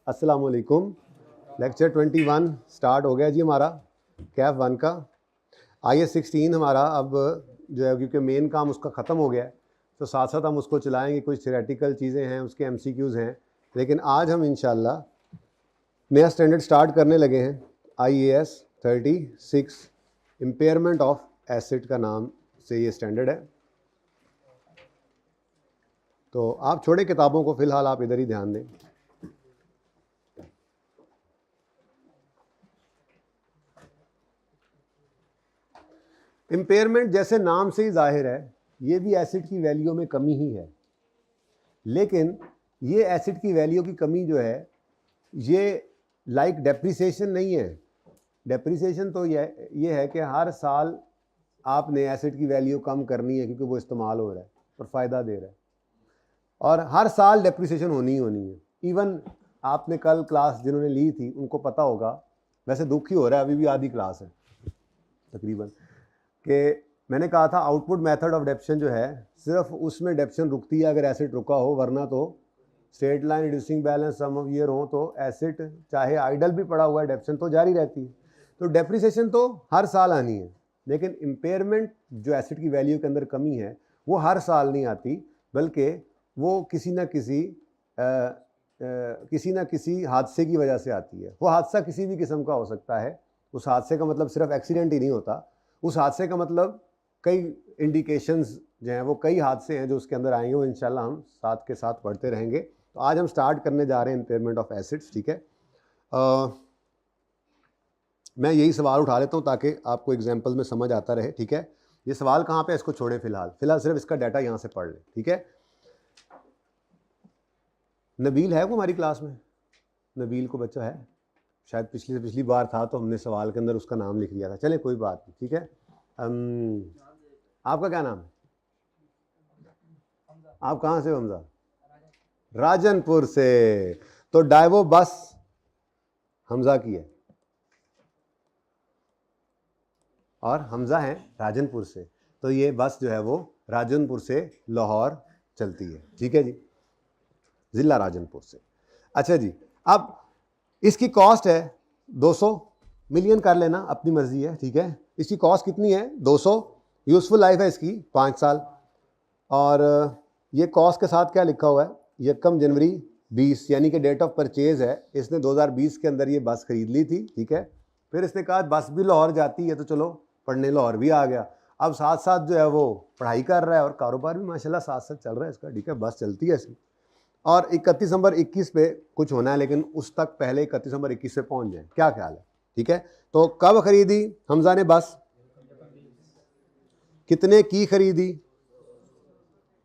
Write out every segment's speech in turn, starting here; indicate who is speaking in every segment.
Speaker 1: अस्सलाम वालेकुम। Lecture 21 start हो गया जी हमारा कैफ 1 का। IS 16 हमारा अब जो है, क्योंकि मेन काम उसका ख़त्म हो गया है, तो साथ साथ हम उसको चलाएंगे। कुछ थ्योरेटिकल चीज़ें हैं, उसके MCQs हैं, लेकिन आज हम इंशाल्लाह नया स्टैंडर्ड स्टार्ट करने लगे हैं। IAS 36 इम्पेयरमेंट ऑफ एसिड का नाम से ये स्टैंडर्ड है। तो आप छोड़े किताबों को, फ़िलहाल आप इधर ही ध्यान दें। इम्पेयरमेंट जैसे नाम से ही जाहिर है, ये भी एसिड की वैल्यू में कमी ही है, लेकिन ये एसिड की वैल्यू की कमी जो है, ये लाइक डेप्रिसिएशन नहीं है। डेप्रिसिएशन तो ये है कि हर साल आपने एसिड की वैल्यू कम करनी है क्योंकि वो इस्तेमाल हो रहा है और फ़ायदा दे रहा है, और हर साल डेप्रिसिएशन होनी ही होनी है। इवन आपने कल क्लास जिन्होंने ली थी उनको पता होगा, वैसे दुख ही हो रहा है, अभी भी आधी क्लास है तकरीबन, कि मैंने कहा था आउटपुट मेथड ऑफ डेप्शन जो है सिर्फ उसमें डेप्शन रुकती है अगर एसिड रुका हो, वरना तो straight line, reducing balance, sum of year हो तो एसिड चाहे आइडल भी पड़ा हुआ है डेप्शन तो जारी रहती है। तो डेप्रिसिएशन तो हर साल आनी है, लेकिन इम्पेयरमेंट जो एसिड की वैल्यू के अंदर कमी है वो हर साल नहीं आती, बल्कि वो किसी न किसी हादसे की वजह से आती है। वो हादसा किसी भी किस्म का हो सकता है। उस हादसे का मतलब सिर्फ एक्सीडेंट ही नहीं होता, उस हादसे का मतलब कई इंडिकेशंस जो हैं, वो कई हादसे हैं जो उसके अंदर आएंगे, वो इंशाल्लाह हम साथ के साथ पढ़ते रहेंगे। तो आज हम स्टार्ट करने जा रहे हैं इम्पेयरमेंट ऑफ एसिड्स। ठीक है, मैं यही सवाल उठा लेता हूँ ताकि आपको एग्जाम्पल में समझ आता रहे। ठीक है, ये सवाल कहाँ पे, इसको छोड़ें फिलहाल सिर्फ इसका डाटा यहाँ से पढ़ लें। ठीक है, नबील है वो हमारी क्लास में? नबील को बच्चा है, शायद पिछली बार था तो हमने सवाल के अंदर उसका नाम लिख दिया था। चले कोई बात नहीं। ठीक है, आपका क्या नाम है? आप कहाँ से हो हमजा? राजनपुर से। तो डाइवो बस हमजा की है और हमजा है राजनपुर से, तो ये बस जो है वो राजनपुर से लाहौर चलती है। ठीक है जी, ज़िला राजनपुर से। अच्छा जी, अब इसकी कॉस्ट है 200 मिलियन, कर लेना अपनी मर्जी है। ठीक है, इसकी कॉस्ट कितनी है? 200। यूज़फुल लाइफ है इसकी 5 साल, और ये कॉस्ट के साथ क्या लिखा हुआ है? 1 जनवरी 20 यानी कि डेट ऑफ परचेज है। इसने 2020 के अंदर ये बस खरीद ली थी। ठीक है, फिर इसने कहा बस भी लाहौर जाती है तो चलो पढ़ने लाहौर भी आ गया। अब साथ साथ जो है वो पढ़ाई कर रहा है और कारोबार भी माशाल्लाह साथ साथ चल रहा है इसका। ठीक है, बस चलती है इसकी, और 31 दिसंबर 21 पे कुछ होना है, लेकिन उस तक पहले 31 दिसंबर 21 से पहुंच जाए। क्या ख्याल है? ठीक है, तो कब खरीदी हमजा ने बस? कितने की खरीदी?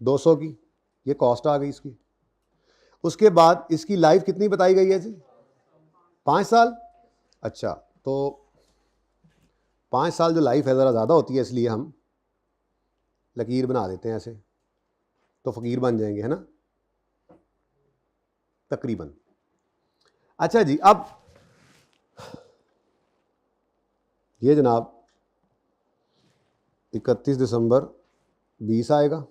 Speaker 1: 200 की। ये कॉस्ट आ गई इसकी। उसके बाद इसकी लाइफ कितनी बताई गई है जी? 5 साल। अच्छा, तो 5 साल जो लाइफ है ज़रा ज़्यादा होती है, इसलिए हम लकीर बना देते हैं ऐसे, तो फ़कीर बन जाएंगे, है ना, तकरीबन। अच्छा जी, अब ये जनाब 31 दिसंबर 20 आएगा,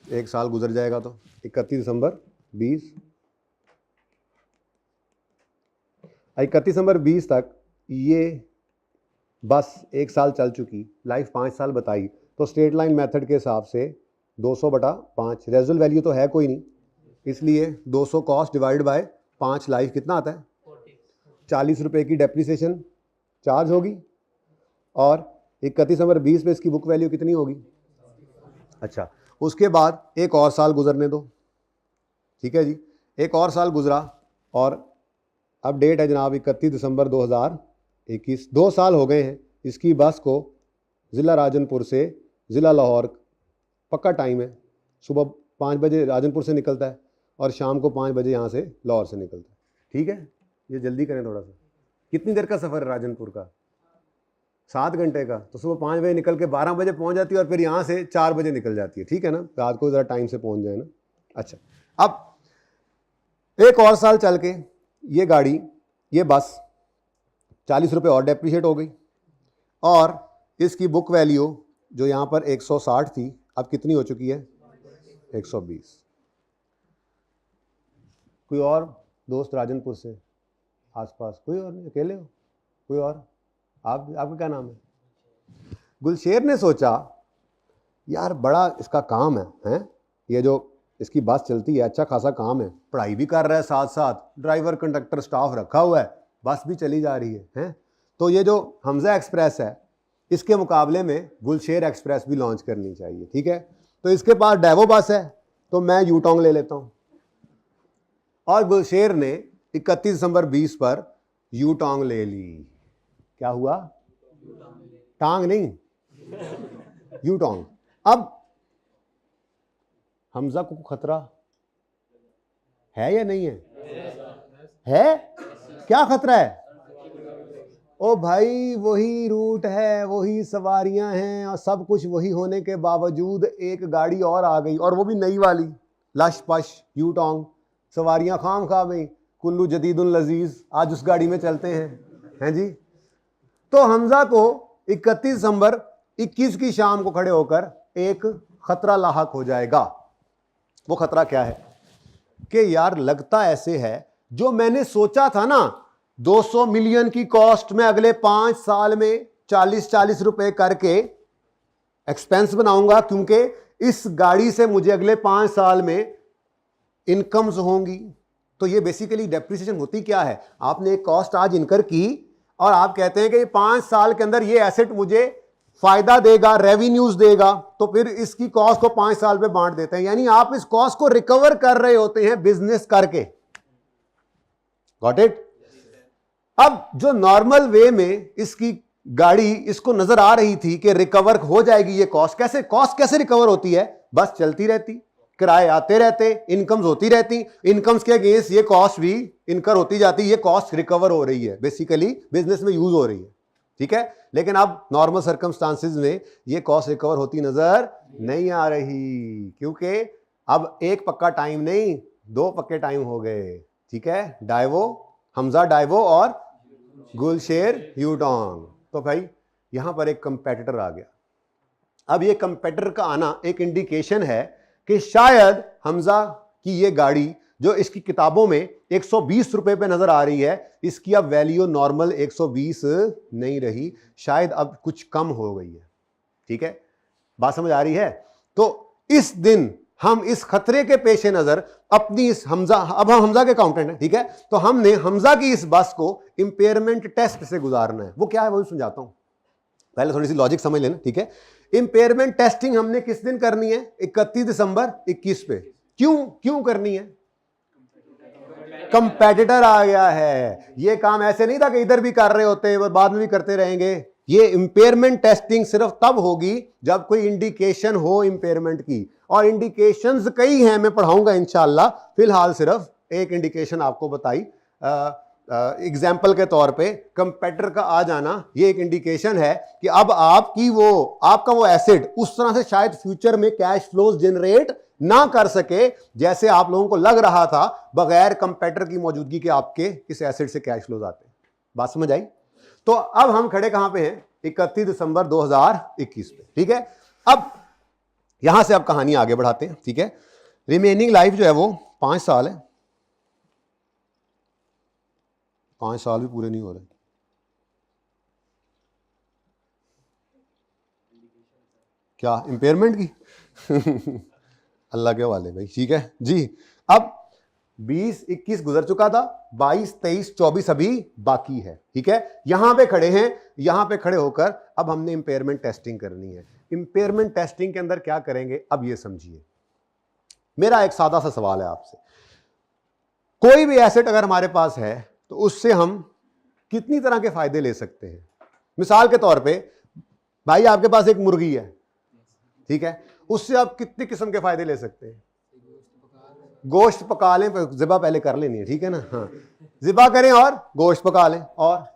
Speaker 1: 1 साल गुजर जाएगा, तो 31 दिसंबर 20, 31 दिसंबर 20 तक ये बस 1 साल चल चुकी, लाइफ 5 साल बताई, तो स्ट्रेट लाइन मेथड के हिसाब से 200/5, रेजुअल वैल्यू तो है कोई नहीं, इसलिए 200 कॉस्ट डिवाइड बाय 5 लाइफ कितना आता है? 40 रुपये की डेप्रिसिएशन चार्ज होगी, और 31 दिसंबर 20 पे इसकी बुक वैल्यू कितनी होगी? अच्छा, उसके बाद 1 और साल गुजरने दो। ठीक है जी, 1 और साल गुजरा, और अब डेट है जनाब 31 दिसंबर 2021। 2 साल हो गए हैं इसकी बस को ज़िला राजनपुर से ज़िला लाहौर, पक्का टाइम है, सुबह 5 बजे राजनपुर से निकलता है और शाम को 5 बजे यहाँ से लाहौर से निकलता है। ठीक है, ये जल्दी करें थोड़ा सा। कितनी देर का सफ़र है राजनपुर का? 7 घंटे का। तो सुबह 5 बजे निकल के 12 बजे पहुँच जाती है, और फिर यहाँ से 4 बजे निकल जाती है। ठीक है ना, रात को ज़रा टाइम से पहुँच जाए ना। अच्छा, अब 1 और साल चल के ये गाड़ी, ये बस 40 रुपये और डेप्रीशिएट हो गई, और इसकी बुक वैल्यू जो यहाँ पर 160 थी, अब कितनी हो चुकी है? 120। कोई और दोस्त राजनपुर से आसपास? कोई और नहीं? अकेले हो? कोई और? आपका क्या नाम है? गुलशेर ने सोचा यार बड़ा इसका काम है ये जो इसकी बस चलती है, अच्छा खासा काम है, पढ़ाई भी कर रहा है साथ साथ, ड्राइवर कंडक्टर स्टाफ रखा हुआ है, बस भी चली जा रही है? तो ये जो हमजा एक्सप्रेस है इसके मुकाबले में गुलशेर एक्सप्रेस भी लॉन्च करनी चाहिए, ठीक है? तो इसके पास डैवो बस है तो मैं यूटोंग ले लेता हूँ। और गुलशेर ने 31 दिसंबर 20 पर यूटोंग ले ली। क्या हुआ? टांग नहीं, यूटोंग। अब हमजा को खतरा है या नहीं है? क्या खतरा है? ओ भाई वही रूट है, वही सवारियां हैं और सब कुछ वही होने के बावजूद एक गाड़ी और आ गई, और वो भी नई वाली, लश पश यूटोंग, सवारियां खाम खा गई, कुल्लू जदीदुल लजीज, आज उस गाड़ी में चलते हैं जी। तो हमजा को 31 दिसंबर 21 की शाम को खड़े होकर एक खतरा लाहक हो जाएगा। वो खतरा क्या है कि यार लगता ऐसे है जो मैंने सोचा था ना 200 मिलियन की कॉस्ट में अगले 5 साल में 40-40 रुपए करके एक्सपेंस बनाऊंगा, क्योंकि इस गाड़ी से मुझे अगले 5 साल में इनकम्स होंगी। तो ये बेसिकली डेप्रिसिएशन होती क्या है? आपने एक कॉस्ट आज इनकर की और आप कहते हैं कि 5 साल के अंदर ये एसेट मुझे फायदा देगा, रेवेन्यूज देगा, तो फिर इसकी कॉस्ट को 5 साल पे बांट देते हैं। यानी आप इस कॉस्ट को रिकवर कर रहे होते हैं बिजनेस करके। Got it? अब जो नॉर्मल वे में इसकी गाड़ी इसको नजर आ रही थी कि रिकवर हो जाएगी ये कॉस्ट, कैसे रिकवर होती है? बस चलती रहती, किराए आते रहते, इनकम्स होती रहती, इनकम्स के अगेंस्ट ये कॉस्ट भी इनकर होती जाती, ये कॉस्ट रिकवर हो रही है, बेसिकली बिजनेस में यूज हो रही है, ठीक है? लेकिन अब नॉर्मल सर्कमस्टांसिस में ये कॉस्ट रिकवर होती नजर नहीं आ रही, क्योंकि अब एक पक्का टाइम नहीं 2 पक्के टाइम हो गए, ठीक है? डाइवो, हमजा डाइवो और गुलशेर यूटोंग। तो भाई यहां पर एक कंपेटिटर आ गया। अब ये कंपेटिटर का आना एक इंडिकेशन है कि शायद हमजा की ये गाड़ी जो इसकी किताबों में 120 रुपए पे नजर आ रही है, इसकी अब वैल्यू नॉर्मल 120 नहीं रही, शायद अब कुछ कम हो गई है, ठीक है? बात समझ आ रही है? तो इस दिन हम इस खतरे के पेश नजर अपनी इस हमजा, अब हम हमजा के अकाउंटेंट हैं, ठीक है? तो हमने हमजा की इस बस को इंपेयरमेंट टेस्ट से गुजारना है। वो क्या है वो भी समझाता हूं, पहले थोड़ी सी लॉजिक समझ लेना, ठीक है? इंपेयरमेंट टेस्टिंग हमने किस दिन करनी है? 31 दिसंबर 21 पे। क्यों करनी है? कंपेटिटर आ गया है। ये काम ऐसे नहीं था कि इधर भी कर रहे होते हैं बाद में भी करते रहेंगे। ये इंपेयरमेंट टेस्टिंग सिर्फ तब होगी जब कोई इंडिकेशन हो इंपेयरमेंट की, और इंडिकेशंस कई हैं, मैं पढ़ाऊंगा इंशाल्लाह। फिलहाल सिर्फ एक इंडिकेशन आपको बताई एग्जाम्पल के तौर पे। कंपेटिटर का आ जाना ये एक इंडिकेशन है कि अब आपका वो एसेट उस तरह से शायद फ्यूचर में कैश फ्लोज जनरेट ना कर सके जैसे आप लोगों को लग रहा था बगैर कंपेटिटर की मौजूदगी के आपके इस एसेट से कैश फ्लोज आते हैं। बात समझ आई? तो अब हम खड़े कहां पे हैं? 31 दिसंबर 2021 पे, ठीक है? अब यहां से अब कहानी आगे बढ़ाते हैं, ठीक है? रिमेनिंग लाइफ जो है वो 5 साल है। 5 साल भी पूरे नहीं हो रहे। क्या इंपेयरमेंट की? अल्लाह के वाले भाई, ठीक है जी। अब 20-21 गुजर चुका था, 22-23-24 अभी बाकी है, ठीक है? यहां पे खड़े हैं, यहां पे खड़े होकर अब हमने इंपेयरमेंट टेस्टिंग करनी है। इंपेयरमेंट टेस्टिंग के अंदर क्या करेंगे अब ये समझिए। मेरा एक सादा सा सवाल है आपसे, कोई भी एसेट अगर हमारे पास है तो उससे हम कितनी तरह के फायदे ले सकते हैं? मिसाल के तौर पे भाई आपके पास एक मुर्गी है, ठीक है? उससे आप कितनी किस्म के फायदे ले सकते हैं? गोश्त पका लें, ज़िबा पहले कर लेनी है, ठीक है ना? हाँ, ज़िबा करें और गोश्त पका लें, और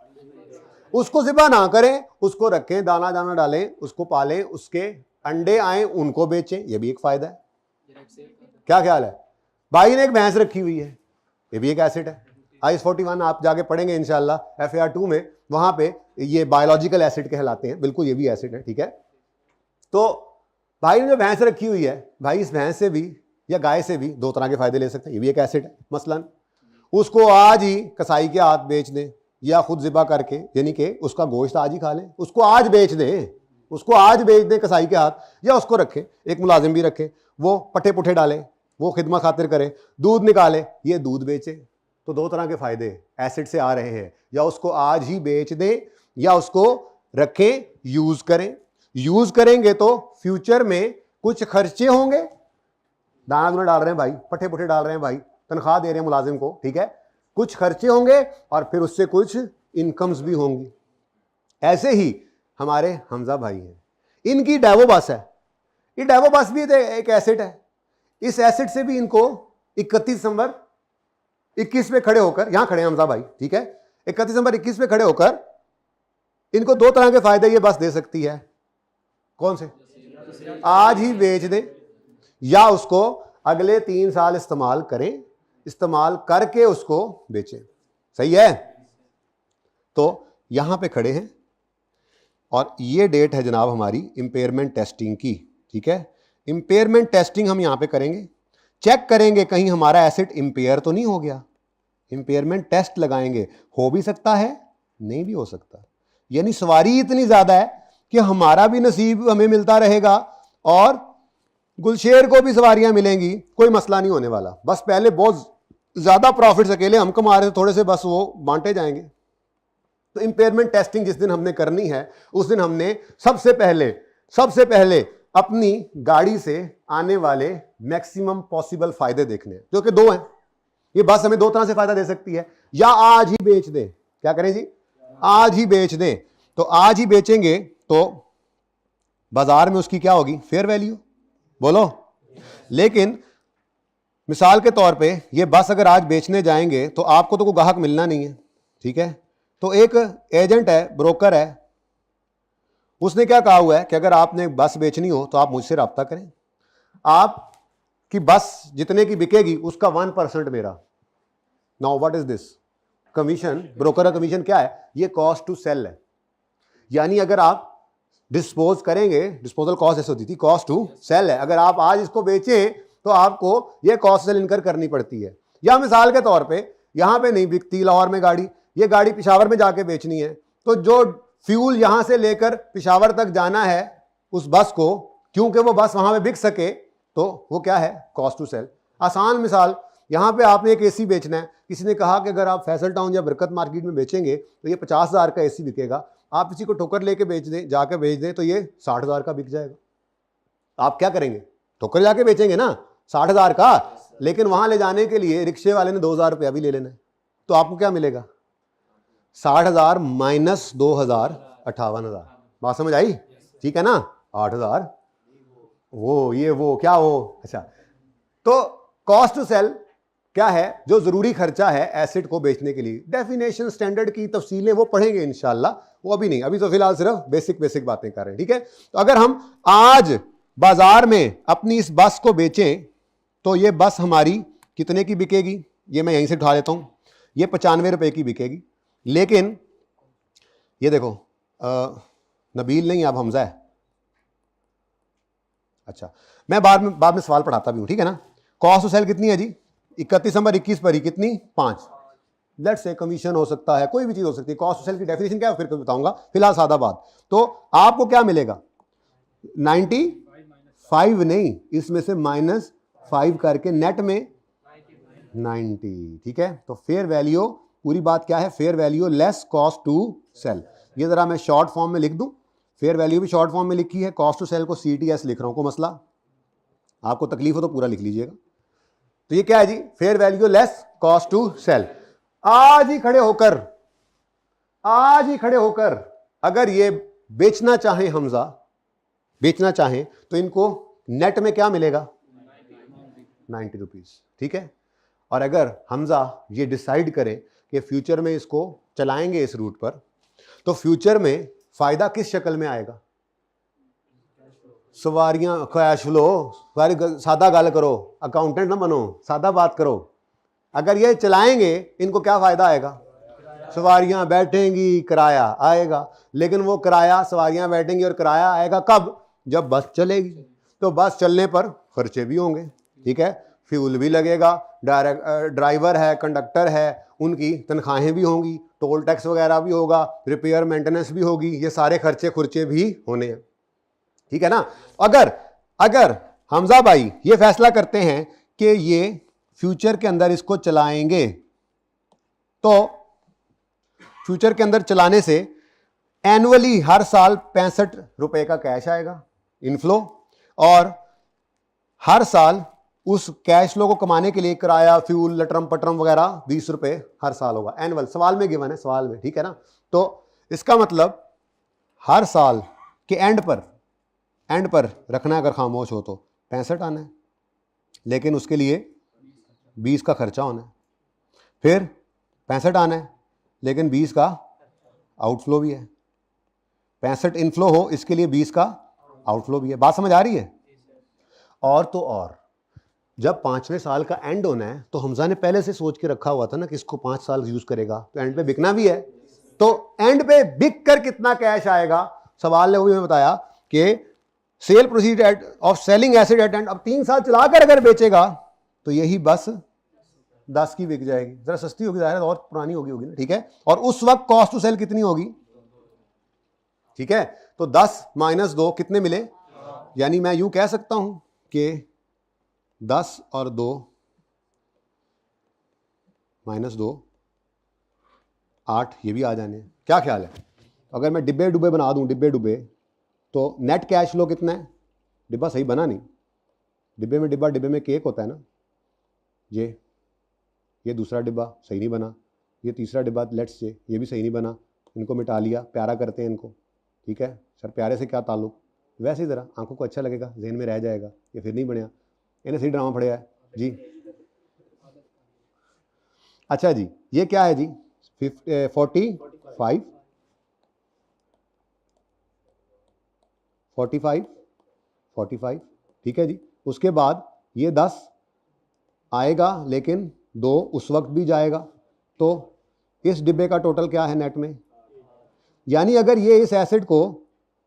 Speaker 1: उसको ज़िबा ना करें, उसको रखें, दाना दाना डालें, उसको पालें, उसके अंडे आए उनको बेचें, ये भी एक फायदा है। क्या ख्याल है? भाई ने एक भैंस रखी हुई है, ये भी एक एसेट है। IS 41 आप जाके पढ़ेंगे इंशाल्लाह FAR 2 में, वहां पे ये बायोलॉजिकल एसिड कहलाते हैं, बिल्कुल ये भी एसिड है, ठीक है? तो भाई ने जो भैंस रखी हुई है, भाई इस भैंस से भी या गाय से भी 2 तरह के फायदे ले सकते हैं, ये भी एक एसिड है। मसलन उसको आज ही कसाई के हाथ बेच दें या खुद ज़िबा करके, यानी कि उसका गोश्त आज ही खा लें, उसको आज बेच दें, उसको आज बेच दें कसाई के हाथ, या उसको रखें, एक मुलाजिम भी रखें, वो पट्टे पुट्ठे डाले, वो खिदमत खातिर करे, दूध निकाले, ये दूध बेचे। तो दो तरह के फायदे एसिड से आ रहे हैं, या उसको आज ही बेच दें या उसको रखें, यूज करें। यूज करेंगे तो फ्यूचर में कुछ खर्चे होंगे, दाना दूना डाल रहे हैं भाई, पट्टे पुट्ठे डाल रहे हैं भाई, तनख्वाह दे रहे हैं मुलाजिम को, ठीक है, कुछ खर्चे होंगे और फिर उससे कुछ इनकम्स भी होंगी। ऐसे ही हमारे हमजा भाई हैं, इनकी डेवोबस है, ये डेवोबस भी एक एसेट है। इस एसेट से भी इनको 31 दिसंबर 21 में खड़े होकर, यहां खड़े हैं हमजा भाई, ठीक है, 31 दिसंबर 21 में खड़े होकर इनको दो तरह के फायदे ये बस दे सकती है। कौन से? आज ही बेच दें या उसको अगले 3 साल इस्तेमाल करें, इस्तेमाल करके उसको बेचें। सही है? तो यहां पे खड़े हैं और ये डेट है जनाब हमारी इंपेयरमेंट टेस्टिंग की, ठीक है। इंपेयरमेंट टेस्टिंग हम यहां पे करेंगे, चेक करेंगे कहीं हमारा एसेट इंपेयर तो नहीं हो गया। इंपेयरमेंट टेस्ट लगाएंगे, हो भी सकता है नहीं भी हो सकता, यानी सवारी इतनी ज्यादा है कि हमारा भी नसीब हमें मिलता रहेगा और गुलशेर को भी सवारियां मिलेंगी, कोई मसला नहीं होने वाला। बस पहले बहुत ज्यादा प्रॉफिट्स अकेले हम कमा रहे थे थोड़े से, बस वो बांटे जाएंगे। तो इंपेयरमेंट टेस्टिंग जिस दिन हमने करनी है उस दिन हमने सबसे पहले अपनी गाड़ी से आने वाले मैक्सिमम पॉसिबल फायदे देखने हैं, जो कि 2 हैं। ये बस हमें 2 तरह से फायदा दे सकती है, या आज ही बेच दें, क्या करें जी, आज ही बेच दें। तो आज ही बेचेंगे तो बाजार में उसकी क्या होगी, फेयर वैल्यू, बोलो। लेकिन मिसाल के तौर पे ये बस अगर आज बेचने जाएंगे तो आपको तो कोई ग्राहक मिलना नहीं है, ठीक है। तो एक एजेंट है, ब्रोकर है, उसने क्या कहा हुआ है कि अगर आपने बस बेचनी हो तो आप मुझसे रब्ता करें, आपकी बस जितने की बिकेगी उसका 1% मेरा। Now what is this commission? Broker का कमीशन क्या है? ये कॉस्ट टू सेल है, यानी अगर आप डिस्पोज करेंगे, डिस्पोजल कॉस्ट ऐसे होती थी, कॉस्ट टू सेल है। अगर आप आज इसको बेचें तो आपको ये कॉस्ट सेल इनकर करनी पड़ती है। या मिसाल के तौर पे यहां पे नहीं बिकती लाहौर में गाड़ी, ये गाड़ी पिशावर में जाके बेचनी है, तो जो फ्यूल यहां से लेकर पिशावर तक जाना है उस बस को, क्योंकि वो बस वहां पे बिक सके, तो वो क्या है, कॉस्ट टू सेल। आसान मिसाल, यहां पे आपने एक एसी बेचना है, किसी ने कहा कि अगर आप फैसल टाउन या बरकत मार्केट में बेचेंगे तो ये 50,000 का एसी बिकेगा, आप किसी को ठोकर लेके बेच दें, जाकर बेच दें तो ये 60,000 का बिक जाएगा। आप क्या करेंगे, ठोकर जाके बेचेंगे ना 60,000 का, लेकिन वहां ले जाने के लिए रिक्शे वाले ने 2,000 रुपया भी ले लेना है, तो आपको क्या मिलेगा, 60,000 माइनस 2,000 58,000। बात समझ आई? ठीक है ना, 8,000 वो ये वो क्या हो, अच्छा। तो कॉस्ट टू सेल क्या है, जो जरूरी खर्चा है एसेट को बेचने के लिए। डेफिनेशन स्टैंडर्ड की तफसीलें वो पढ़ेंगे इंशाल्लाह, वो अभी नहीं, अभी तो फिलहाल सिर्फ बेसिक बातें कर रहे हैं, ठीक है। तो अगर हम आज बाजार में अपनी इस बस को बेचें तो ये बस हमारी कितने की बिकेगी, ये मैं यहीं से उठा लेता हूं, ये 95 रुपए की बिकेगी। लेकिन ये देखो नबील नहीं, अब हमजा है, अच्छा मैं बाद में सवाल पढ़ाता भी हूं, ठीक है ना। कॉस्ट टू सेल कितनी है जी, 31 दिसंबर 21 पर ही कितनी, 5। लेट्स से कमीशन हो सकता है, कोई भी चीज हो सकती है। कॉस्ट टू सेल की डेफिनेशन क्या है फिर बताऊंगा, फिलहाल सादा बात। तो आपको क्या मिलेगा, 95 नहीं, इसमें से -5 करके नेट में 90, ठीक है। तो फेयर वैल्यू, पूरी बात क्या है, fair value less cost to sell. ये जरा मैं शॉर्ट फॉर्म में लिख दूं, फेयर वैल्यू भी शॉर्ट फॉर्म में लिखी है, कॉस्ट टू सेल को CTS लिख रहा हूं, को मसला आपको तकलीफ हो तो पूरा लिख लीजिएगा। तो ये क्या है जी, fair value less cost to sell. आज ही खड़े होकर अगर ये बेचना चाहें, हमजा बेचना चाहें, तो इनको नेट में क्या मिलेगा, 90 रुपीज, ठीक है। और अगर हमजा ये डिसाइड करें कि फ्यूचर में इसको चलाएंगे इस रूट पर, तो फ्यूचर में फायदा किस शक्ल में आएगा, सवारियां, कैश फ्लो, सादा गल करो, अकाउंटेंट ना बनो, सादा बात करो। अगर ये चलाएंगे इनको क्या फायदा आएगा, सवारियां बैठेंगी, किराया आएगा। लेकिन वो किराया, सवारियां बैठेंगी और किराया आएगा कब, जब बस चलेगी। तो बस चलने पर खर्चे भी होंगे, ठीक है, फ्यूल भी लगेगा, ड्राइवर है, कंडक्टर है, उनकी तनख्वाहें भी होंगी, टोल टैक्स वगैरह भी होगा, रिपेयर मेंटेनेंस भी होगी, ये सारे खर्चे खुर्चे भी होने हैं, ठीक है ना। अगर हमजा भाई ये फैसला करते हैं कि ये फ्यूचर के अंदर इसको चलाएंगे, तो फ्यूचर के अंदर चलाने से एनुअली हर साल 65 रुपए का कैश आएगा इनफ्लो, और हर साल उस कैश फ्लो को कमाने के लिए किराया, फ्यूल, लटरम पटरम वगैरह 20 रुपए हर साल होगा एनुअल। सवाल में गिवन है, सवाल में, ठीक है ना। तो इसका मतलब हर साल के एंड पर रखना, अगर खामोश हो तो 65 आना है, लेकिन उसके लिए 20 का खर्चा होना है, फिर 65 आना है, लेकिन 20 का आउटफ्लो भी है। 65 इनफ्लो हो, इसके लिए 20 का आउटफ्लो भी है। बात समझ आ रही है। और तो और जब 5वें साल का एंड होना है, तो हमजा ने पहले से सोच के रखा हुआ था ना कि इसको 5 साल यूज करेगा, तो एंड पे बिकना भी है, तो एंड पे बिक कर कितना कैश आएगा, सवाल ने वो भी बताया कि cell proceed of selling asset eight and. अब 3 साल चलाकर अगर बेचेगा तो यही बस 10 की बिक जाएगी, जरा सस्ती होगी, जाहिर है और पुरानी होगी ना, ठीक है। और उस वक्त कॉस्ट टू सेल कितनी होगी, ठीक है। तो 10 - 2 कितने मिले, यानी मैं यूं कह सकता हूं कि 10 और 2 -2 8, ये भी आ जाने। क्या ख्याल है, अगर मैं डिब्बे डुब्बे बना दूं, डिब्बे डुब्बे, तो नेट कैश फ्लो कितना है। डिब्बा सही बना नहीं, डिब्बे में डिब्बे में केक होता है ना, ये दूसरा डिब्बा सही नहीं बना, ये तीसरा डिब्बा लेट्स से ये भी सही नहीं बना, इनको मिटा लिया, प्यारा करते हैं इनको, ठीक है। सर प्यारे से क्या ताल्लुक, वैसे ही ज़रा आंखों को अच्छा लगेगा, जहन में रह जाएगा, ये फिर नहीं बनया, इन्हें सही ड्रामा पड़ेगा जी। अच्छा जी, ये क्या है जी, 45, ठीक है जी। उसके बाद ये 10 आएगा, लेकिन 2 उस वक्त भी जाएगा, तो इस डिब्बे का टोटल क्या है नेट में। यानी अगर ये इस एसेट को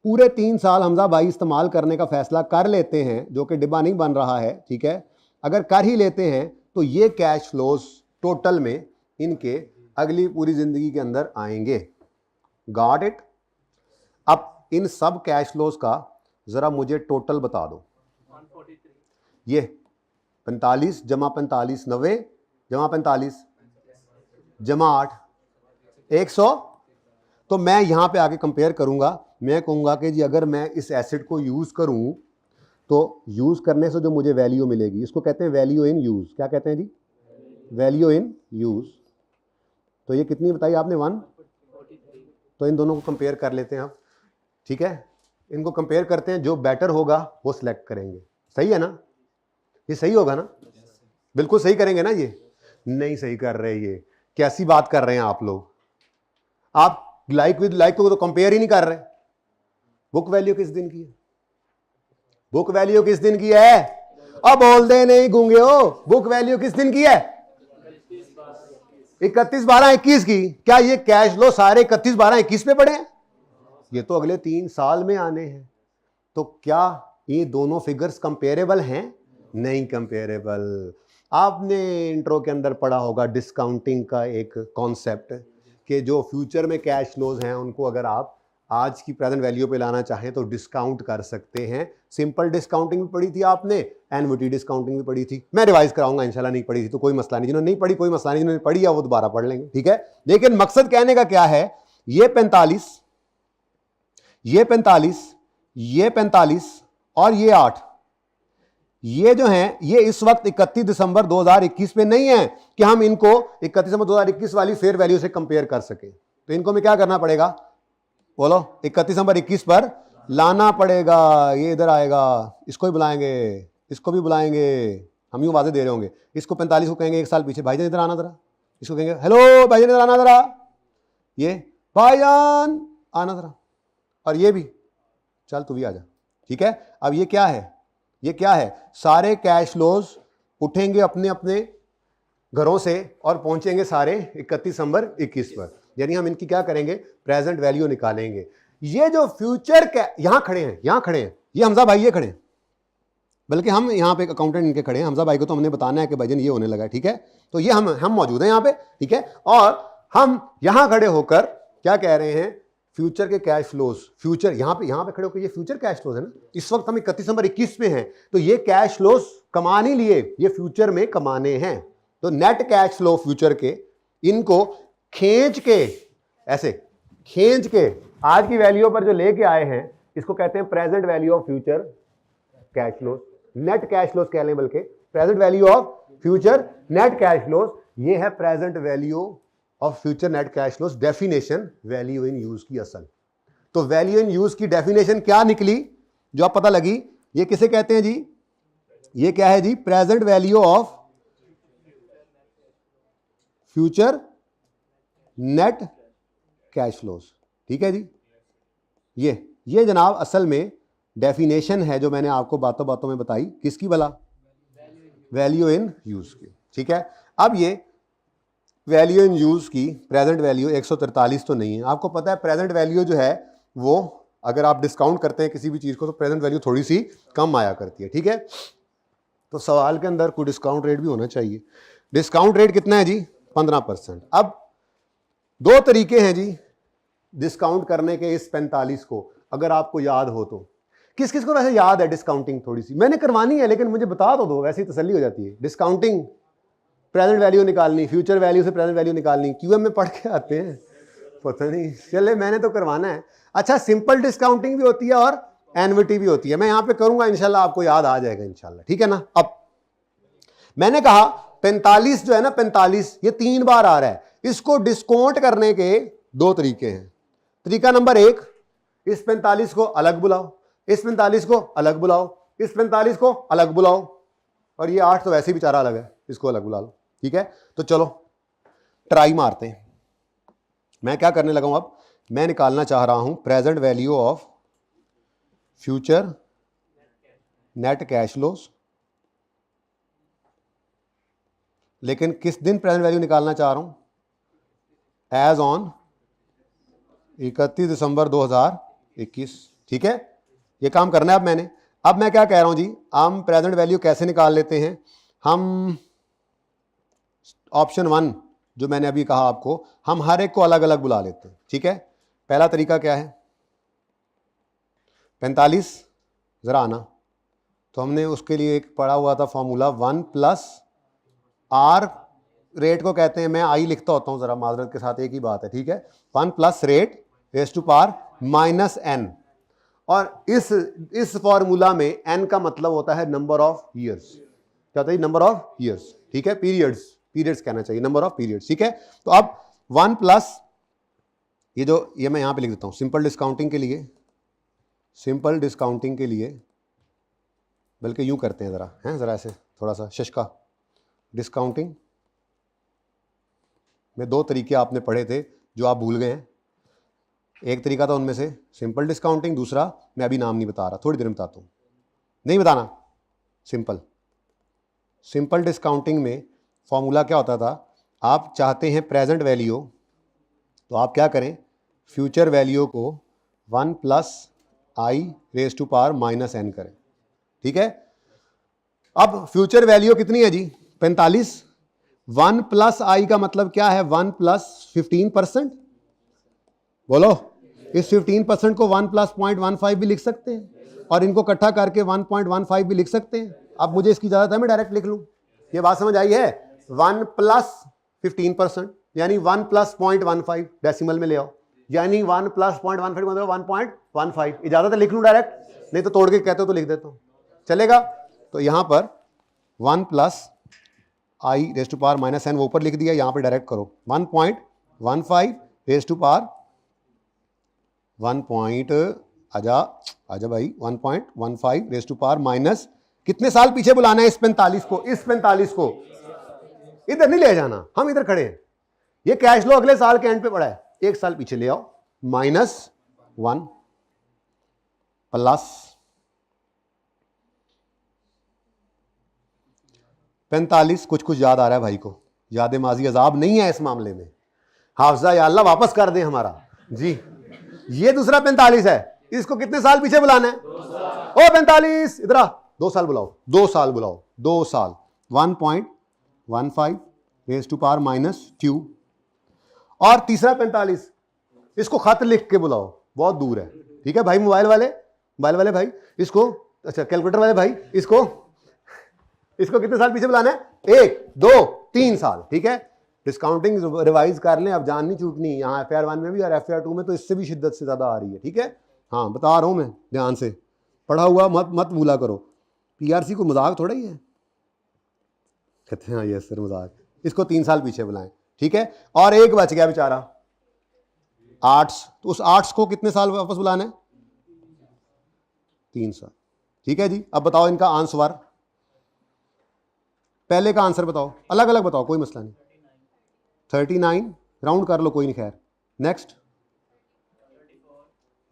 Speaker 1: पूरे 3 साल हमजा भाई इस्तेमाल करने का फैसला कर लेते हैं, जो कि डिब्बा नहीं बन रहा है, ठीक है, अगर कर ही लेते हैं, तो ये कैश फ्लोज टोटल में इनके अगली पूरी जिंदगी के अंदर आएंगे। Got it. अब इन सब कैश फ्लोज का जरा मुझे टोटल बता दो। 143, ये 45 जमा 45 90 जमा 45 जमा 8 100। तो मैं यहां पे आके कंपेयर करूंगा, मैं कहूंगा कि जी अगर मैं इस एसेट को यूज करूं, तो यूज करने से जो मुझे वैल्यू मिलेगी, इसको कहते हैं वैल्यू इन यूज। क्या कहते हैं जी, वैल्यू इन यूज। तो ये कितनी बताई आपने, 143। तो इन दोनों को कंपेयर कर लेते हैं आप, ठीक है। इनको कंपेयर करते हैं, जो बेटर होगा वो सिलेक्ट करेंगे। सही है ना, ये सही होगा ना, बिल्कुल सही करेंगे ना। ये नहीं सही कर रहे, ये कैसी बात कर रहे हैं आप लोग। आप लाइक विद लाइक को तो कंपेयर ही नहीं कर रहे। बुक वैल्यू किस दिन की है, बुक वैल्यू किस दिन की है, अब बोल दे नहीं गूंगे हो। बुक वैल्यू किस दिन की है, 31/12/21 की। क्या ये कैश लो सारे 31/12/21 पे पड़े हैं, ये तो अगले 3 साल में आने हैं। तो क्या ये दोनों फिगर्स कंपेरेबल हैं, नहीं कंपेरेबल। आपने इंट्रो के अंदर पढ़ा होगा डिस्काउंटिंग का एक कॉन्सेप्ट, कि जो फ्यूचर में कैश फ्लोज हैं उनको अगर आप आज की प्रेजेंट वैल्यू पे लाना चाहें तो डिस्काउंट कर सकते हैं। सिंपल डिस्काउंटिंग भी पढ़ी थी आपने, एनविटी डिस्काउंटिंग भी पढ़ी थी। मैं रिवाइज कराऊंगा इंशाल्लाह, नहीं पढ़ी थी तो कोई मसला नहीं, जिन्होंने नहीं पढ़ी कोई मसला नहीं, जिन्होंने पढ़ी है वो दोबारा पढ़ लेंगे, ठीक है। लेकिन मकसद कहने का क्या है, ये 45, ये 45, ये 45 और ये 8, ये जो हैं ये इस वक्त 31 दिसंबर 2021 पे नहीं है कि हम इनको 31 दिसंबर 2021 वाली फेयर वैल्यू से कंपेयर कर सके। तो इनको में क्या करना पड़ेगा, बोलो, 31 दिसंबर 21 पर लाना पड़ेगा। ये इधर आएगा, इसको भी बुलाएंगे, इसको भी बुलाएंगे, हम यूं वादे दे रहे होंगे। इसको 45 को कहेंगे 1 साल पीछे, भाईजान इधर आना जरा। इसको कहेंगे हेलो भाईजान इधर आना जरा, ये भाईजान आना जरा, और ये भी चल तू भी आ जा, ठीक है। अब ये क्या है, ये क्या है, सारे कैश फ्लोज उठेंगे अपने अपने घरों से और पहुंचेंगे सारे 31 दिसंबर 21 पर। यानी हम इनकी क्या करेंगे, प्रेजेंट वैल्यू निकालेंगे। ये जो फ्यूचर यहां खड़े हैं, यहां खड़े हैं, ये हमजा भाई ये खड़े हैं, बल्कि हम यहाँ पे एक अकाउंटेंट इनके खड़े हैं, हमजा भाई को तो हमने बताना है कि भाईजान ये होने लगा है, ठीक है। तो ये हम मौजूद हैं यहाँ पे, ठीक है। और हम यहाँ खड़े होकर क्या कह रहे हैं, फ्यूचर के कैश फ्लोज, फ्यूचर यहाँ पे खड़े होकर, ये फ्यूचर कैश फ्लोज है ना। इस वक्त हम 31 दिसंबर 21 में हैं, तो ये कैश फ्लोज कमा नहीं लिए, ये फ्यूचर में कमाने हैं। तो नेट कैश फ्लो फ्यूचर के, इनको खींच के, ऐसे खींच के आज की वैल्यू पर जो लेके आए हैं, इसको कहते हैं present value of future cash flows, net cash flows कह लें, बल्कि present value of future net cash flows. ये है present value of future net cash flows, definition value in use की असल। तो वैल्यू इन यूज की डेफिनेशन क्या निकली जो आप पता लगी, ये किसे कहते हैं जी, ये क्या है जी, present value of future net cash flows, ठीक है जी। ये जनाब असल में डेफिनेशन है जो मैंने आपको बातों बातों में बताई, किसकी भला, वैल्यू इन यूज की, ठीक है। अब ये वैल्यू इन यूज की प्रेजेंट वैल्यू 143 तो नहीं है, आपको पता है प्रेजेंट वैल्यू जो है वो अगर आप डिस्काउंट करते हैं किसी भी चीज को तो प्रेजेंट वैल्यू थोड़ी सी कम आया करती है, ठीक है। तो सवाल के अंदर कोई डिस्काउंट रेट भी होना चाहिए। डिस्काउंट रेट कितना है जी, 15%। अब दो तरीके हैं जी डिस्काउंट करने के इस 45 को, अगर आपको याद हो तो। किस किस को वैसे याद है डिस्काउंटिंग, थोड़ी सी मैंने करवानी है लेकिन मुझे बता तो दो, वैसे ही तसल्ली हो जाती है। डिस्काउंटिंग, प्रेजेंट वैल्यू निकालनी, फ्यूचर वैल्यू से प्रेजेंट वैल्यू निकालनी, क्यूएम में पढ़ के आते हैं, पता नहीं, चले मैंने तो करवाना है। अच्छा, सिंपल डिस्काउंटिंग भी होती है और एनविटी भी होती है, मैं यहां पे करूंगा इंशाल्लाह, आपको याद आ जाएगा इंशाल्लाह, ठीक है ना। अब मैंने कहा 45 जो है ना, 45 ये 3 बार आ रहा है, इसको डिस्काउंट करने के दो तरीके हैं। तरीका नंबर 1, इस 45 को अलग बुलाओ, इस 45 को अलग बुलाओ, इस 45 को अलग बुलाओ, और ये 8 तो वैसे ही बेचारा अलग है, इसको अलग बुला लो, ठीक है। तो चलो ट्राई मारते हैं। मैं क्या करने लगा हूं, अब मैं निकालना चाह रहा हूं present value of future net cash flows, लेकिन किस दिन प्रेजेंट वैल्यू निकालना चाह रहा हूं, एज ऑन 31 दिसंबर 2021, ठीक है। ये काम करना है अब मैंने। अब मैं क्या कह रहा हूं जी, हम प्रेजेंट वैल्यू कैसे निकाल लेते हैं, हम ऑप्शन 1 जो मैंने अभी कहा आपको, हम हर एक को अलग अलग बुला लेते हैं, ठीक है। पहला तरीका क्या है, 45 जरा आना, तो हमने उसके लिए एक पढ़ा हुआ था फॉर्मूला, 1 प्लस आर, रेट को कहते हैं, मैं आई लिखता होता हूं जरा माजरत के साथ, एक ही बात है, ठीक है। 1 plus rate raise to power minus N, और इस फॉर्मूला में एन का मतलब होता है नंबर ऑफ ईयर्स, क्या होता है, नंबर ऑफ ईयर्स, ठीक है। पीरियड्स कहना चाहिए, नंबर ऑफ पीरियड्स, ठीक है। तो अब 1 प्लस ये मैं यहां पे लिख देता हूं, सिंपल डिस्काउंटिंग के लिए, बल्कि यूं करते हैं जरा ऐसे थोड़ा सा शशका। डिस्काउंटिंग में दो तरीके आपने पढ़े थे जो आप भूल गए हैं, एक तरीका था उनमें से सिंपल डिस्काउंटिंग, दूसरा मैं अभी नाम नहीं बता रहा, थोड़ी देर में बताता हूं, नहीं बताना। सिंपल डिस्काउंटिंग में फॉर्मूला क्या होता था, आप चाहते हैं प्रेजेंट वैल्यू, तो आप क्या करें, फ्यूचर वैल्यू को 1 plus I raise to power minus N करें, ठीक है। अब फ्यूचर वैल्यू कितनी है जी, 45, 1 प्लस आई का मतलब क्या है, 1 प्लस 15%, बोलो। इस 15% को 1 प्लस 0.15 भी लिख सकते हैं, और इनको इकट्ठा करके 1.15 भी लिख सकते हैं। अब मुझे इसकी इजाजत है मैं डायरेक्ट लिख लूं, ये बात समझ आई है। 1 प्लस 15% यानी 1 प्लस 0.15 डेसिमल में ले आओ, यानी 1 प्लस 0.15 मतलब 1.15, इजाजत है लिख लूं डायरेक्ट, नहीं तो तोड़ के कहते हो तो लिख देता हूं, चलेगा। तो यहां पर 1 plus I raise to power minus N वो ऊपर लिख दिया, यहां पर डायरेक्ट करो 1.15 raise to power 1.15 raise to power minus, कितने साल पीछे बुलाना है इस 45 को, इधर नहीं ले जाना, हम इधर खड़े हैं, ये कैश लो अगले साल के एंड पे पड़ा है, एक साल पीछे ले आओ, -1 प्लस 45, कुछ याद आ रहा है भाई को, याद माजी अजाब नहीं है इस मामले में, हाफजा या अल्लाह वापस कर दे हमारा जी। ये दूसरा 45 है, इसको कितने साल पीछे बुलाना है, ओ 45 इधर आ, 2 साल बुलाओ, 2 साल बुलाओ, 2 साल 1.15 रेज टू पावर -2। और तीसरा 45, इसको खत लिख के बुलाओ, बहुत दूर है, ठीक है भाई। मोबाइल वाले भाई इसको, अच्छा कैलकुलेटर वाले भाई इसको कितने साल पीछे बुलाना है? 1 2 3 साल, ठीक है। डिस्काउंटिंग रिवाइज कर लें, अब जान नहीं छूटनी, यहाँ FIR 1 में भी और FIR 2 में तो इससे भी शिद्दत से ज्यादा आ रही है, ठीक है। हाँ बता रहा हूं मैं, ध्यान से पढ़ा हुआ मत भूला करो। PRC को मजाक थोड़ा ही है, कहते हैं ये सर मजाक। इसको 3 साल पीछे बुलाएं, ठीक है। और एक बच गया बेचारा आर्ट्स, तो उस आर्ट्स को कितने साल वापस बुलाना है? 3 साल, ठीक है जी। अब बताओ इनका आंसर, पहले का आंसर बताओ, अलग अलग बताओ, कोई मसला नहीं। 39 राउंड कर लो, कोई नहीं, खैर। Next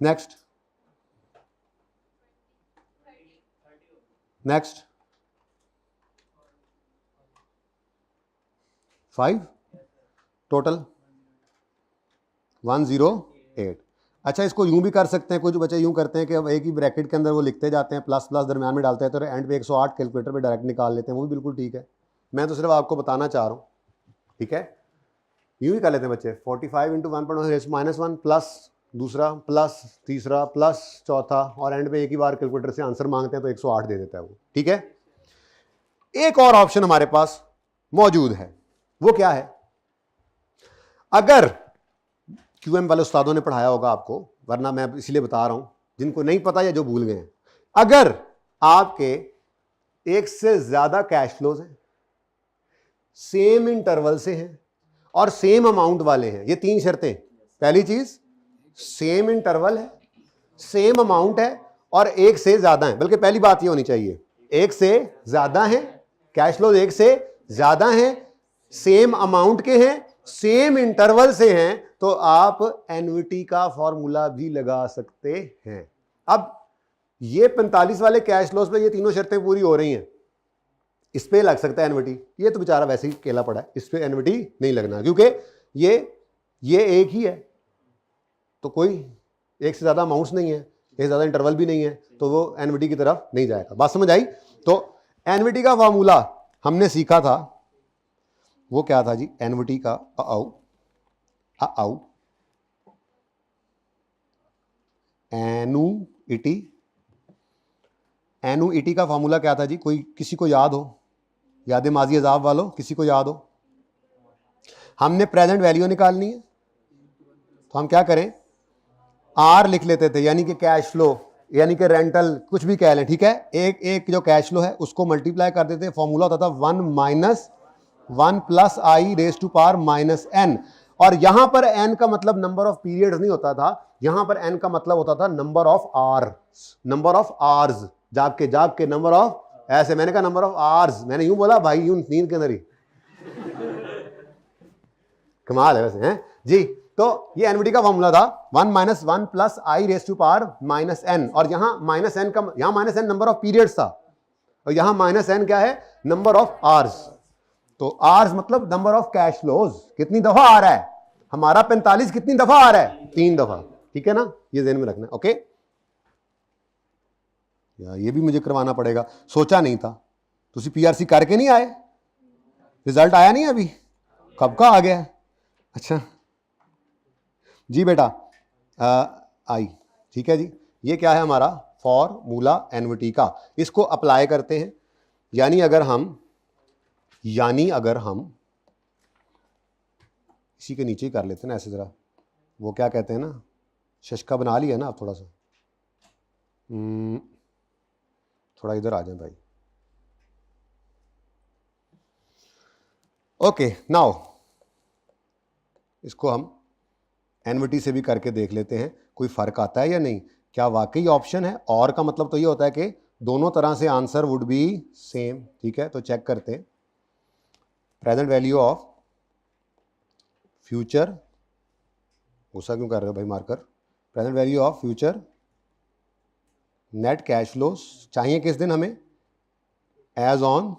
Speaker 1: next next 5 total 108। अच्छा इसको यूं भी कर सकते हैं, कुछ बच्चे यूं करते हैं कि अब एक ही ब्रैकेट के अंदर वो लिखते जाते हैं, प्लस प्लस दरम्यान में डालते हैं, तो एंड पे 108 कैलकुलेटर पे डायरेक्ट निकाल लेते हैं, वो भी बिल्कुल ठीक है। मैं तो सिर्फ आपको बताना चाह रहा हूँ, ठीक है। यूं ही कर लेते हैं बच्चे, 45 × 1.1 प्लस दूसरा प्लस तीसरा प्लस चौथा, और एंड पे एक ही बार कैलकुलेटर से आंसर मांगते हैं तो 108 दे देता है वो, ठीक है। एक और ऑप्शन हमारे पास मौजूद है, वो क्या है? अगर QM वाले उस्तादों ने पढ़ाया होगा आपको, वरना मैं इसलिए बता रहा हूं जिनको नहीं पता या जो भूल गए हैं। अगर आपके एक से ज्यादा कैश फ्लोज हैं, सेम इंटरवल से हैं और सेम अमाउंट वाले हैं, ये 3 शर्तें। पहली चीज, सेम इंटरवल है, सेम अमाउंट है और एक से ज्यादा है, बल्कि पहली बात ये होनी चाहिए, एक से ज्यादा है, कैश फ्लोज एक से ज्यादा है, सेम अमाउंट के हैं, सेम इंटरवल से हैं, तो आप एन्युटी का फॉर्मूला भी लगा सकते हैं। अब ये 45 वाले कैश फ्लोज पे ये तीनों शर्तें पूरी हो रही हैं, इस पे लग सकता है एन्युटी। ये तो बेचारा वैसे ही केला पड़ा है, इस पे एन्युटी नहीं लगना, क्योंकि ये एक ही है, तो कोई एक से ज्यादा अमाउंट्स नहीं है, एक से ज्यादा इंटरवल भी नहीं है, तो वो एन्युटी की तरफ नहीं जाएगा। बात समझ आई? तो एन्युटी का फॉर्मूला हमने सीखा था, वो क्या था जी? एन्युटी का एनुइटी का फॉर्मूला क्या था जी? कोई किसी को याद हो? याद माजी अजाब वालों, किसी को याद हो? हमने प्रेजेंट वैल्यू निकालनी है, तो हम क्या करें, आर लिख लेते थे, यानी कि कैश फ्लो, यानी कि रेंटल, कुछ भी कह लें, ठीक है। एक जो कैश फ्लो है उसको मल्टीप्लाई कर देते, फॉर्मूला होता था 1 - 1 + i raise to power -n। और यहां पर n का मतलब नंबर ऑफ पीरियड्स नहीं होता था, यहां पर n का मतलब होता था नंबर ऑफ आवर्स, जाग के नंबर ऑफ, ऐसे मैंने कहा नंबर ऑफ आवर्स, मैंने यूं बोला भाई, यूं नींद के अंदर ही कमाल है वैसे, हैं जी। तो ये एन्युटी का फॉर्मूला था 1 - 1 + i raise to power -n, और यहां -n का, यहां -n नंबर ऑफ पीरियड्स था, और यहां -n क्या है? Number of hours. तो आवर्स मतलब नंबर ऑफ कैश फ्लोज, कितनी दफा आ रहा है हमारा 45, कितनी दफा आ रहा है? 3 दफा, ठीक है ना, ये ध्यान में रखना, ओके। यार ये भी मुझे करवाना पड़ेगा, सोचा नहीं था। तुसी PRC करके नहीं आए? रिजल्ट आया नहीं अभी? कब का आ गया? अच्छा जी बेटा, आई, ठीक है जी। ये क्या है हमारा फॉर्मूला एन्युटी का, इसको अप्लाई करते हैं। यानी अगर हम इसी के नीचे ही कर लेते हैं ना ऐसे, जरा वो क्या कहते हैं ना, शशका बना लिया ना आप, थोड़ा सा थोड़ा इधर आ जाए भाई। ओके, नाउ इसको हम एन्युटी से भी करके देख लेते हैं, कोई फर्क आता है या नहीं, क्या वाकई ऑप्शन है। और का मतलब तो ये होता है कि दोनों तरह से आंसर वुड बी सेम, ठीक है। तो चेक करते हैं, प्रेजेंट वैल्यू ऑफ फ्यूचर, गुस्सा क्यों कर रहे हो भाई marker, present value of future net cash flows चाहिए किस दिन हमें? एज ऑन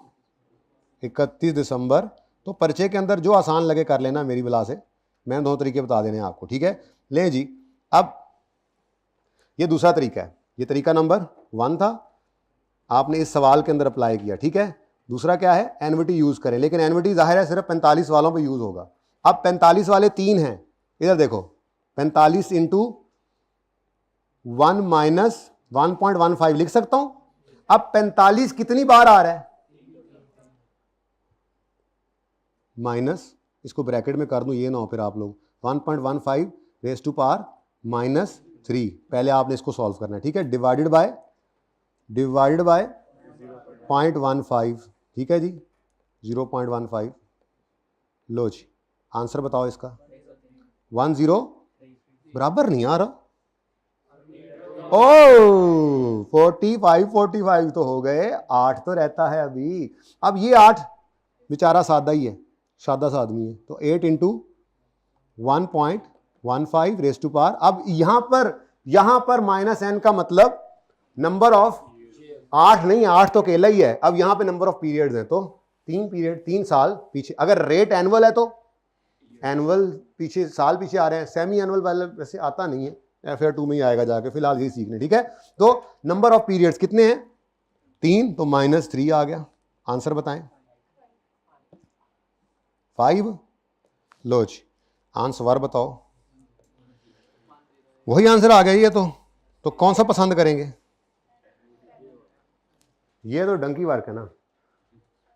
Speaker 1: 31 दिसंबर। तो पर्चे के अंदर जो आसान लगे कर लेना, मेरी बला से मैंने 2 तरीके बता देने हैं आपको, ठीक है। ले जी, अब ये दूसरा तरीका है, ये तरीका नंबर 1 था। आपने इस सवाल के अंदर अप्लाई किया, ठीक है। दूसरा क्या है, एनविटी यूज करें, लेकिन एनविटी जाहिर है सिर्फ 45 वालों पे यूज होगा। अब 45 वाले 3 हैं, इधर देखो 45 इंटू 1 माइनस 1.15 लिख सकता हूं। अब 45 कितनी बार आ रहा है, माइनस, इसको ब्रैकेट में कर दूं, ये ना हो फिर आप लोग 1.15 रेज टू पावर -3, पहले आपने इसको सॉल्व करना है, ठीक है। डिवाइडेड बाय 0.15, ठीक है जी, 0.15। लो जी आंसर बताओ इसका, 10 बराबर नहीं आ रहा। ओ 45 तो हो गए, 8 तो रहता है अभी। अब ये 8 बेचारा सादा ही है, सादा सा आदमी है, तो 8 इंटू 1.15 रेज टू पावर। अब यहां पर -n का मतलब नंबर ऑफ 8 नहीं, 8 तो अकेला ही है। अब यहां पे नंबर ऑफ पीरियड्स हैं, तो 3 पीरियड, 3 साल पीछे। अगर रेट एनुअल है तो एनुअल पीछे, साल पीछे आ रहे हैं। सेमी एनुअल वाले वैसे आता नहीं है, FAR 2 में ही आएगा जाके, फिलहाल यही सीखने, ठीक है। तो नंबर ऑफ पीरियड्स कितने हैं, 3, तो -3 आ गया। आंसर बताएं, 5। लो जी आंसर बताओ, वही आंसर आ गया ये तो कौन सा पसंद करेंगे? ये तो डंकी वर्क है ना,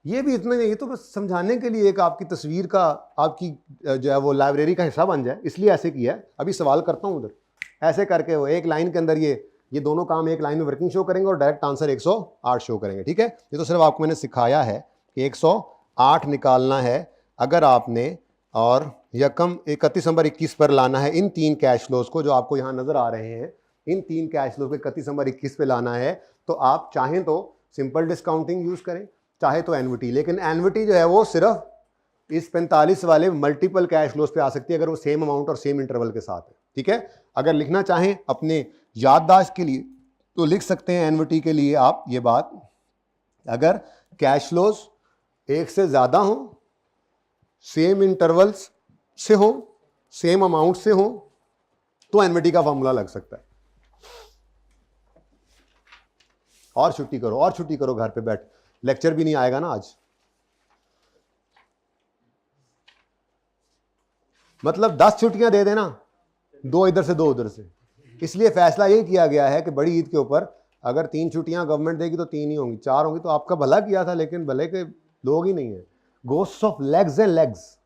Speaker 1: ये भी इतना नहीं, ये तो बस समझाने के लिए, एक आपकी तस्वीर का, आपकी जो है वो लाइब्रेरी का हिस्सा बन जाए, इसलिए ऐसे किया है। अभी सवाल करता हूँ उधर, ऐसे करके वो एक लाइन के अंदर ये दोनों काम एक लाइन में वर्किंग शो करेंगे और डायरेक्ट आंसर 108 शो करेंगे, ठीक है। ये तो सिर्फ आपको मैंने सिखाया है कि 108 निकालना है अगर आपने, और यकम 31 दिसंबर 21 पर लाना है इन 3 कैश फ्लोज को जो आपको यहाँ नजर आ रहे हैं। इन 3 कैश फ्लोज को 31 दिसंबर 21 पे लाना है, तो आप चाहें तो सिंपल डिस्काउंटिंग यूज करें, चाहे तो एनविटी। लेकिन एनविटी जो है वो सिर्फ इस 45 वाले मल्टीपल कैश फ्लोज पे आ सकती है अगर वो सेम अमाउंट और सेम इंटरवल के साथ है, ठीक है। अगर लिखना चाहें अपने याददाश्त के लिए तो लिख सकते हैं एनविटी के लिए आप ये बात, अगर कैश फ्लोज एक से ज्यादा हो, सेम इंटरवल्स से हो, सेम अमाउंट से हो, तो एनविटी का फॉर्मूला लग सकता है। और छुट्टी करो घर पे बैठ, लेक्चर भी नहीं आएगा ना आज। मतलब 10 छुट्टियां दे देना, 2 इधर से 2 उधर से। इसलिए फैसला ये किया गया है कि बड़ी ईद के ऊपर अगर 3 छुट्टियां गवर्नमेंट देगी तो 3 ही होंगी, 4 होंगी तो आपका भला किया था, लेकिन भले के लोग ही नहीं है। Ghost of legs and legs,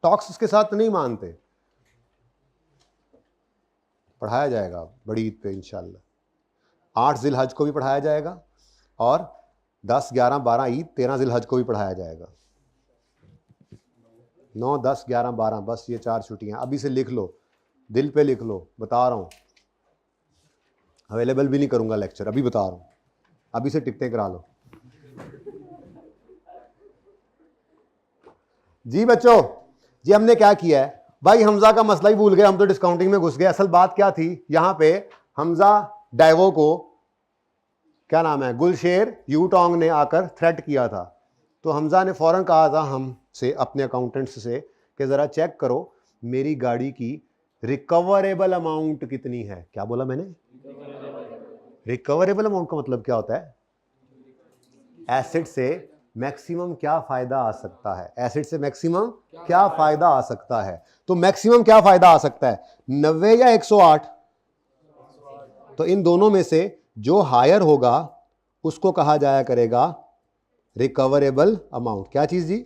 Speaker 1: talks उसके साथ नहीं मानते। पढ़ाया जाएगा बड़ी ईद पे इंशाल्लाह। 8 जिलहज को भी पढ़ाया जाएगा और 10, 11, 12 ईद, 13 जिलहज को भी पढ़ाया जाएगा। 9, 10, 11, 12 बस ये 4 छुट्टियां अभी से लिख लो, दिल पे लिख लो, बता रहा हूं। अवेलेबल भी नहीं करूंगा लेक्चर, अभी बता रहा हूं, अभी से टिकटें करा लो जी बच्चों। जी हमने क्या किया है भाई, हमजा का मसला ही भूल गए, हम तो डिस्काउंटिंग में घुस गए। असल बात क्या थी, यहां पे हमजा डाइवो को, क्या नाम है, गुलशेर यूटोंग ने आकर थ्रेट किया था, तो हमजा ने फौरन कहा था हमसे, अपने अकाउंटेंट्स से, कि ज़रा चेक करो मेरी गाड़ी की रिकवरेबल अमाउंट कितनी है। क्या बोला मैंने? रिकवरेबल अमाउंट का मतलब क्या होता है? एसेट से मैक्सिमम क्या फायदा आ सकता है, एसेट से मैक्सिमम क्या फायदा आ सकता है। तो मैक्सिमम क्या फायदा आ सकता है, 90 या 108? तो इन दोनों में से जो हायर होगा उसको कहा जाया करेगा रिकवरेबल अमाउंट। क्या चीज जी?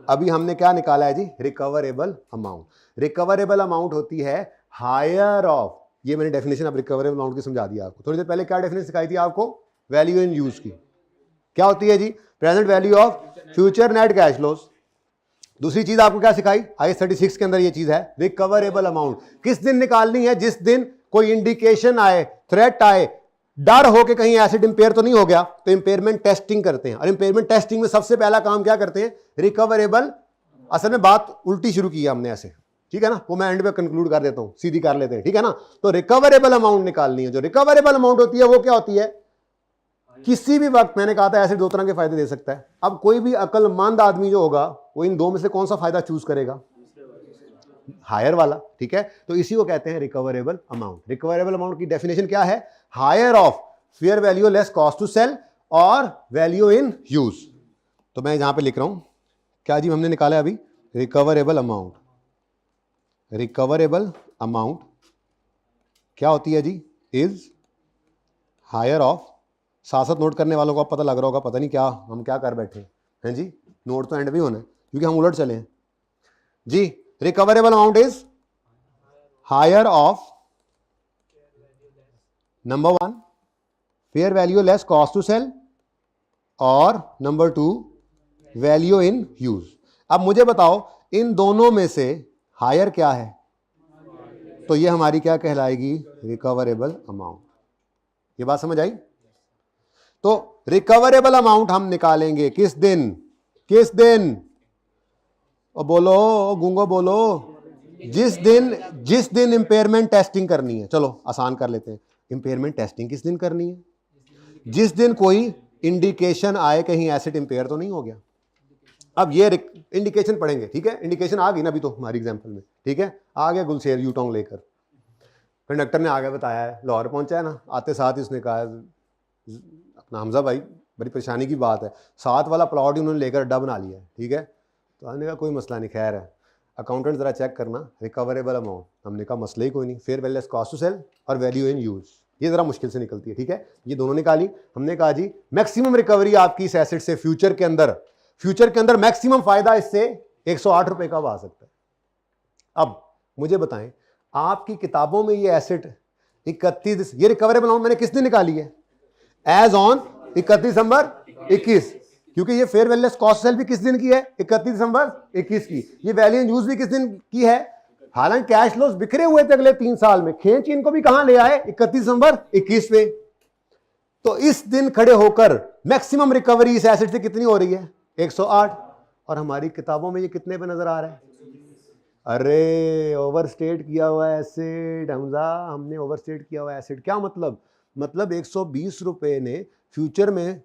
Speaker 1: अभी हमने क्या निकाला है जी? Recoverable amount. रिकवरेबल अमाउंट होती है हायर ऑफ, ये मैंने डेफिनेशन अब रिकवरेबल अमाउंट की समझा दी आपको। थोड़ी देर पहले क्या डेफिनेशन सिखाई थी आपको? वैल्यू इन यूज की। क्या होती है जी? Present value of future net cash flows. दूसरी चीज आपको क्या सिखाई? IAS 36 के अंदर ये चीज है रिकवरेबल अमाउंट। किस दिन निकालनी है? जिस दिन कोई इंडिकेशन आए, थ्रेट आए, डर हो कि कहीं एसेट इंपेयर तो नहीं हो गया, तो इंपेयरमेंट टेस्टिंग करते हैं। और इंपेयरमेंट टेस्टिंग में सबसे पहला काम क्या करते हैं? रिकवरेबल। असल में बात उल्टी शुरू की है हमने ऐसे, ठीक है ना, वो मैं एंड में कंक्लूड कर देता हूं, सीधी कर लेते हैं, ठीक है ना। तो रिकवरेबल अमाउंट निकालनी है। जो रिकवरेबल अमाउंट होती है वो क्या होती है? किसी भी वक्त, मैंने कहा था एसेट 2 तरह के फायदे दे सकता है। अब कोई भी अक्लमंद आदमी जो होगा वो इन 2 में से कौन सा फायदा चूज करेगा? हायर वाला, ठीक है। तो इसी को कहते हैं रिकवरेबल अमाउंट। रिकवरेबल अमाउंट की डेफिनेशन क्या है? Higher of fair value less cost to sell और वैल्यू इन यूज। तो मैं यहां पे लिख रहा हूं क्या जी हमने निकाला अभी, रिकवरेबल अमाउंट। रिकवरेबल अमाउंट क्या होती है जी, इज हायर ऑफ, साथ साथ नोट करने वालों को पता लग रहा होगा पता नहीं क्या हम क्या कर बैठे हैं जी, नोट तो एंड भी होना है क्योंकि हम उलट चले हैं जी। Recoverable amount is higher of number 1 fair value less cost to sell और नंबर 2 वैल्यू इन यूज। अब मुझे बताओ इन दोनों में से हायर क्या है, तो ये हमारी क्या कहलाएगी, रिकवरेबल अमाउंट। ये बात समझ आई। तो रिकवरेबल अमाउंट हम निकालेंगे किस दिन, किस दिन, और बोलो गूंगो बोलो, जिस दिन इंपेयरमेंट टेस्टिंग करनी है। चलो आसान कर लेते हैं, इंपेयरमेंट टेस्टिंग किस दिन करनी है, जिस दिन कोई इंडिकेशन आए कहीं एसेट इंपेयर तो नहीं हो गया। अब ये इंडिकेशन पढ़ेंगे, ठीक है, इंडिकेशन आ गई ना अभी तो हमारी एग्जांपल में, ठीक है, आ गया गुलशेर यूटोंग लेकर, कंडक्टर ने आगे बताया है, लाहौर पहुंचा है ना, आते साथ ही उसने कहा अपना हमजा भाई बड़ी परेशानी की बात है, 7 वाला प्लॉट ही उन्होंने लेकर अड्डा बना लिया है, ठीक है। तो हमने कहा कोई मसला नहीं, खैर है, अकाउंटेंट ज़रा चेक करना रिकवरेबल अमाउंट। हमने कहा मसला ही कोई नहीं, fair value less cost to sell और वैल्यू इन यूज, ये ज़रा मुश्किल से निकलती है, ठीक है, ये दोनों निकाली। हमने कहा जी मैक्सिमम रिकवरी आपकी इस एसेट से फ्यूचर के अंदर मैक्सिमम फायदा इससे 108 रुपए का आ सकता है। अब मुझे बताएं आपकी किताबों में ये एसेट 31, ये रिकवरेबल अमाउंट मैंने किस दिन निकाली है, एज ऑन 31 दिसंबर 21, क्योंकि ये fair value less cost sell भी किस दिन की है, 31 दिसंबर 21 की, ये वैल्यू इन यूज भी किस दिन की है। हालांकि कैश फ्लोज बिखरे हुए थे अगले 3 साल में, खींच इनको भी कहां ले आए, 31 दिसंबर 21 पे। तो इस दिन खड़े होकर मैक्सिमम रिकवरी इस एसेट से कितनी हो रही है, 108, और हमारी किताबों में ये कितने पे नजर आ रहा है। अरे ओवरस्टेट किया हुआ एसेट हमजा, हमने ओवरस्टेट किया हुआ एसेट। क्या मतलब 120 रुपए ने फ्यूचर में,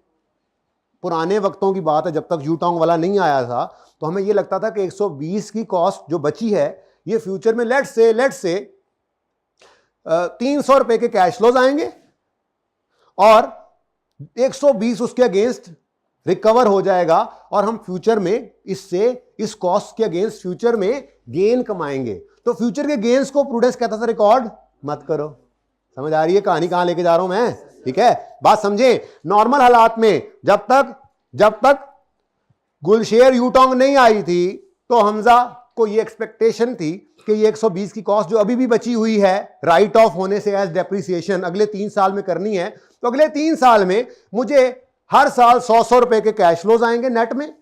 Speaker 1: पुराने वक्तों की बात है जब तक यूटोंग वाला नहीं आया था, तो हमें यह लगता था कि 120 की कॉस्ट जो बची है ये फ्यूचर में लेट से 300 रुपए के कैश फ्लोज आएंगे और 120 उसके अगेंस्ट रिकवर हो जाएगा और हम फ्यूचर में इससे, इस कॉस्ट के अगेंस्ट फ्यूचर में गेन कमाएंगे। तो फ्यूचर के गेन्स को प्रूडेंस कहता था रिकॉर्ड मत करो। समझ आ रही है कहानी कहां लेके जा रहा हूं मैं, ठीक है, बात समझे। नॉर्मल हालात में जब तक गुलशेर यूटोंग नहीं आई थी तो हमजा को ये एक्सपेक्टेशन थी कि ये 120 की कॉस्ट जो अभी भी बची हुई है राइट ऑफ होने से एज डेप्रिसिएशन अगले 3 साल में करनी है, तो अगले 3 साल में मुझे हर साल 100 रुपए के कैश फ्लोज आएंगे नेट में।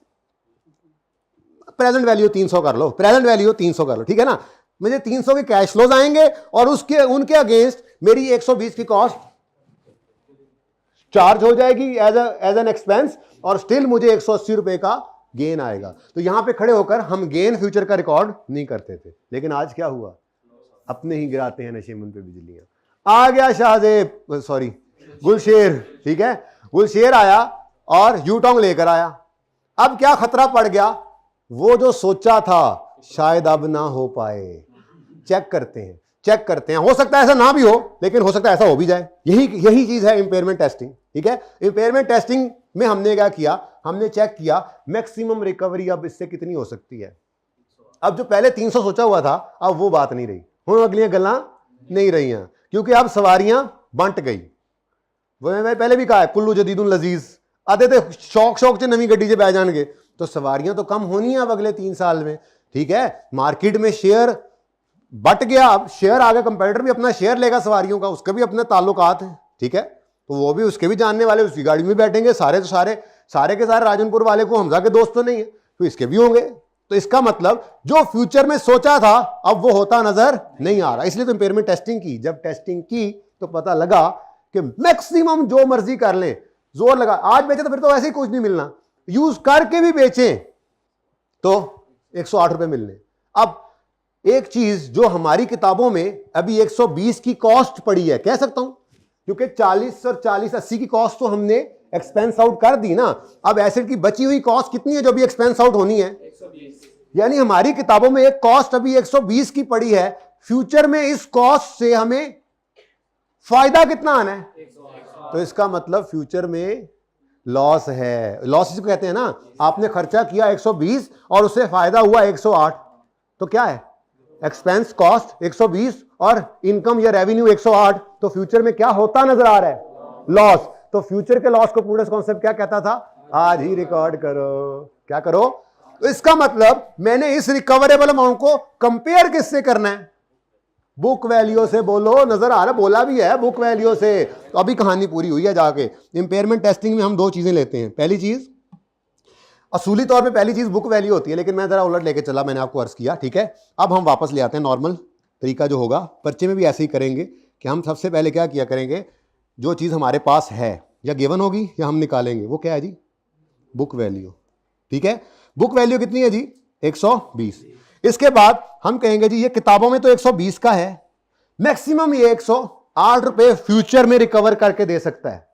Speaker 1: प्रेजेंट वैल्यू 300 कर लो, प्रेजेंट वैल्यू 300 कर लो, ठीक है ना, मुझे 300 के कैश फ्लोज आएंगे और उनके अगेंस्ट मेरी 120 की कॉस्ट चार्ज हो जाएगी एज एन एक्सपेंस और स्टिल मुझे 180 रुपए का गेन आएगा। तो यहां पे खड़े होकर हम गेन फ्यूचर का रिकॉर्ड नहीं करते थे, लेकिन आज क्या हुआ, अपने ही गिराते हैं नशेमन पे बिजलियां। आ गया शाहजेब, सॉरी गुलशेर, ठीक है, गुलशेर आया और यूटोंग लेकर आया। अब क्या खतरा पड़ गया, वो जो सोचा था शायद अब ना हो पाए। चेक करते हैं, हो सकता है ऐसा ना भी हो लेकिन हो सकता है ऐसा हो भी जाए। यही चीज है इंपेयरमेंट टेस्टिंग, ठीक है। इंपेयरमेंट टेस्टिंग में हमने क्या किया, हमने चेक किया मैक्सिमम रिकवरी अब इससे कितनी हो सकती है। अब जो पहले 300 सोचा हुआ था अब वो बात नहीं रही, हुण अगलियां गल्लां नहीं रही, क्योंकि अब सवारियां बंट गई। वो मैं पहले भी कहा है कुल्लू जदीदुन लजीज, आते थे शौक से नवी गड्डी से बह जाएंगे, तो सवारियां तो कम होनी है अब अगले 3 साल में, ठीक है। मार्केट में शेयर बट गया, अब शेयर आ गया, कंपटीटर भी अपना शेयर लेगा सवारियों का, उसका भी अपने ताल्लुकात है, ठीक है, तो वो भी उसके भी जानने वाले उसकी गाड़ी में बैठेंगे, सारे के सारे राजनपुर वाले को हमजा के दोस्त तो नहीं है, तो इसके भी होंगे। तो इसका मतलब जो फ्यूचर में सोचा था अब वो होता नजर नहीं आ रहा, इसलिए तो इंपेयरमेंट टेस्टिंग की। जब टेस्टिंग की तो पता लगा कि मैक्सिमम जो मर्जी कर लें, जोर लगा, आज बेचे तो फिर तो वैसे ही कुछ नहीं मिलना, यूज करके भी बेचें तो 108 रुपए मिलने। अब एक चीज जो हमारी किताबों में अभी 120 की कॉस्ट पड़ी है, कह सकता हूं, क्योंकि 40 और 40 80 की कॉस्ट तो हमने एक्सपेंस आउट कर दी ना। अब एसेट की बची हुई कॉस्ट कितनी है जो भी एक्सपेंस आउट होनी है, 120। यानी हमारी किताबों में एक कॉस्ट अभी 120 की पड़ी है, फ्यूचर में इस कॉस्ट से हमें फायदा कितना आना है, तो इसका मतलब फ्यूचर में लॉस है। लॉस इसको कहते हैं ना, आपने खर्चा किया 120 और उससे फायदा हुआ 108, तो क्या है, एक्सपेंस कॉस्ट 120 और इनकम या रेवेन्यू 108, तो फ्यूचर में क्या होता नजर आ रहा है, लॉस। तो फ्यूचर के लॉस को पूर्ण कॉन्सेप्ट क्या कहता था, आज ही रिकॉर्ड करो, क्या करो। तो इसका मतलब मैंने इस रिकवरेबल अमाउंट को कंपेयर किससे करना है, बुक वैल्यू से। बोलो, नजर आ रहा, बोला भी है बुक वैल्यू से। तो अभी कहानी पूरी हुई है जाके। इंपेयरमेंट टेस्टिंग में हम दो चीजें लेते हैं। पहली चीज, असूली तौर पे पहली चीज बुक वैल्यू होती है, लेकिन मैं जरा उलट लेके चला, मैंने आपको अर्ज किया, ठीक है। अब हम वापस ले आते हैं नॉर्मल तरीका जो होगा, पर्चे में भी ऐसे ही करेंगे कि हम सबसे पहले क्या किया करेंगे, जो चीज हमारे पास है या गिवन होगी या हम निकालेंगे, वो क्या है जी, बुक वैल्यू, ठीक है। बुक वैल्यू कितनी है जी, 120। इसके बाद हम कहेंगे जी ये किताबों में तो 120 का है, मैक्सिमम ये 108 रुपए फ्यूचर में रिकवर करके दे सकता है,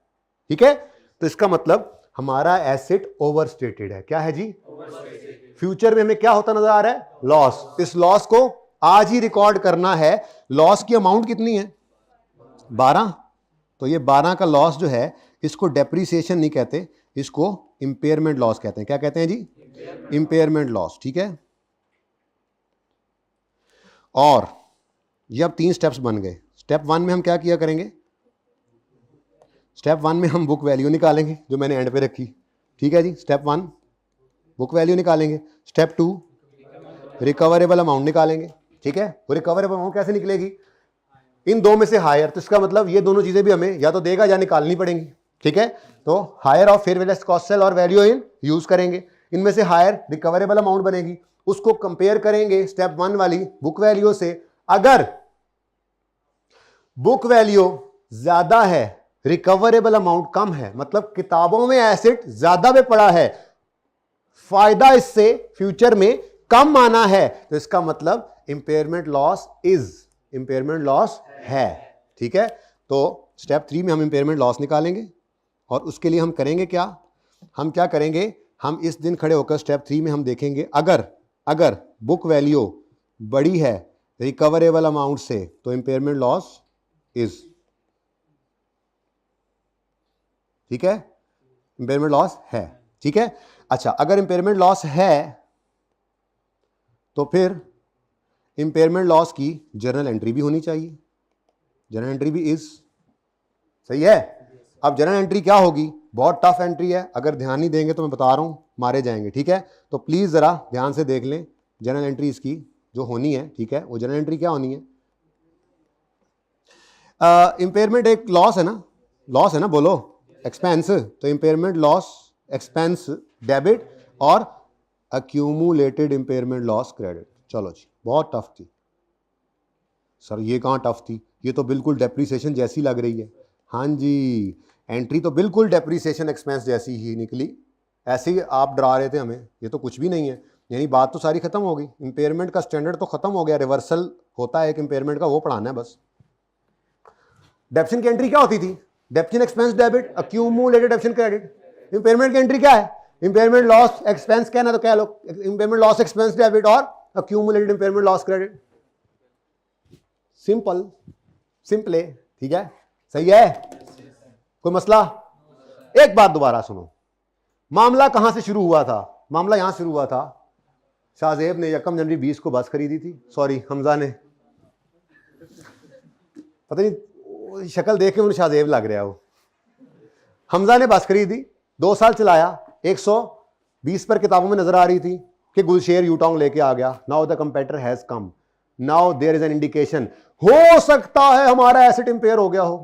Speaker 1: ठीक है। तो इसका मतलब हमारा एसेट ओवरस्टेटेड है। क्या है जी, फ्यूचर में हमें क्या होता नजर आ रहा है, लॉस। इस लॉस को आज ही रिकॉर्ड करना है। लॉस की अमाउंट कितनी है, 12। तो ये 12 का लॉस जो है, इसको डेप्रीसिएशन नहीं कहते, इसको इंपेयरमेंट लॉस कहते हैं। क्या कहते हैं जी, इंपेयरमेंट लॉस, ठीक है। और ये अब 3 स्टेप्स बन गए। स्टेप 1 में हम क्या किया करेंगे, स्टेप 1 में हम बुक वैल्यू निकालेंगे जो मैंने एंड पे रखी, ठीक है जी। स्टेप 1 बुक वैल्यू निकालेंगे। स्टेप 2 रिकवरेबल अमाउंट निकालेंगे, ठीक है। वो रिकवरेबल अमाउंट कैसे निकलेगी, इन दो में से हायर। तो इसका मतलब ये दोनों चीजें भी हमें या तो देगा या निकालनी पड़ेंगी, ठीक है। तो higher of fair value cost sell और वैल्यू इन यूज करेंगे। इनमें से हायर रिकवरेबल अमाउंट बनेगी, उसको कंपेयर करेंगे स्टेप 1 वाली बुक वैल्यू से। अगर बुक वैल्यू ज्यादा है, रिकवरेबल अमाउंट कम है, मतलब किताबों में एसेट ज्यादा पे पड़ा है, फायदा इससे फ्यूचर में कम आना है, तो इसका मतलब impairment loss is, impairment loss है, ठीक है। तो स्टेप 3 में हम इंपेयरमेंट लॉस निकालेंगे और उसके लिए हम करेंगे क्या, हम क्या करेंगे, हम इस दिन खड़े होकर स्टेप 3 में हम देखेंगे अगर बुक वैल्यू बड़ी है रिकवरेबल अमाउंट से, तो इंपेयरमेंट लॉस इज, ठीक है, इंपेयरमेंट लॉस है, ठीक है। अच्छा, अगर इंपेयरमेंट लॉस है तो फिर इंपेयरमेंट लॉस की जर्नल एंट्री भी होनी चाहिए। जर्नल एंट्री भी इज, सही है। अब जर्नल एंट्री क्या होगी, बहुत टफ एंट्री है, अगर ध्यान नहीं देंगे तो मैं बता रहा हूं मारे जाएंगे, ठीक है। तो प्लीज जरा ध्यान से देख लें जर्नल एंट्री इसकी जो होनी है, ठीक है। वो जर्नल एंट्री क्या होनी है, इंपेयरमेंट एक लॉस है ना, लॉस है ना, बोलो एक्सपेंस। तो इंपेयरमेंट लॉस एक्सपेंस डेबिट और अक्यूमुलेटेड इंपेयरमेंट लॉस क्रेडिट। चलो जी, बहुत टफ थी सर, ये कहाँ टफ थी, ये तो बिल्कुल डेप्रीसिएशन जैसी लग रही है। हाँ जी, एंट्री तो बिल्कुल डेप्रीसिएशन एक्सपेंस जैसी ही निकली, ऐसे ही आप डरा रहे थे हमें, ये तो कुछ भी नहीं है। यानी बात तो सारी खत्म हो गई, इंपेयरमेंट का स्टैंडर्ड तो खत्म हो गया, रिवर्सल होता है एक इंपेयरमेंट का, वो पढ़ाना है बस। डेप्शन की एंट्री क्या होती थी, डेप्शन expense debit, accumulated डेप्शन credit. Impairment की एंट्री क्या है, इंपेयरमेंट लॉस एक्सपेंस, कहना तो क्या लोग, इंपेयरमेंट लॉस एक्सपेंस डेबिट और accumulated impairment loss credit. Simple, simple, ठीक है, सही है, कोई मसला। एक बात दोबारा सुनो, मामला कहां से शुरू हुआ था, मामला यहां शुरू हुआ था, शाहजेब ने 1 जनवरी 20 को बस खरीदी थी, सॉरी हमजा ने, पता नहीं शक्ल देख के मुझे शाहजेब लग रहा है, वो हमजा ने बस खरीदी, 2 साल चलाया, 120 पर किताबों में नजर आ रही थी कि गुलशेर यूटोंग लेके आ गया। Now the competitor has come, now there is an indication, हो सकता है हमारा एसेट इंपेयर हो गया हो,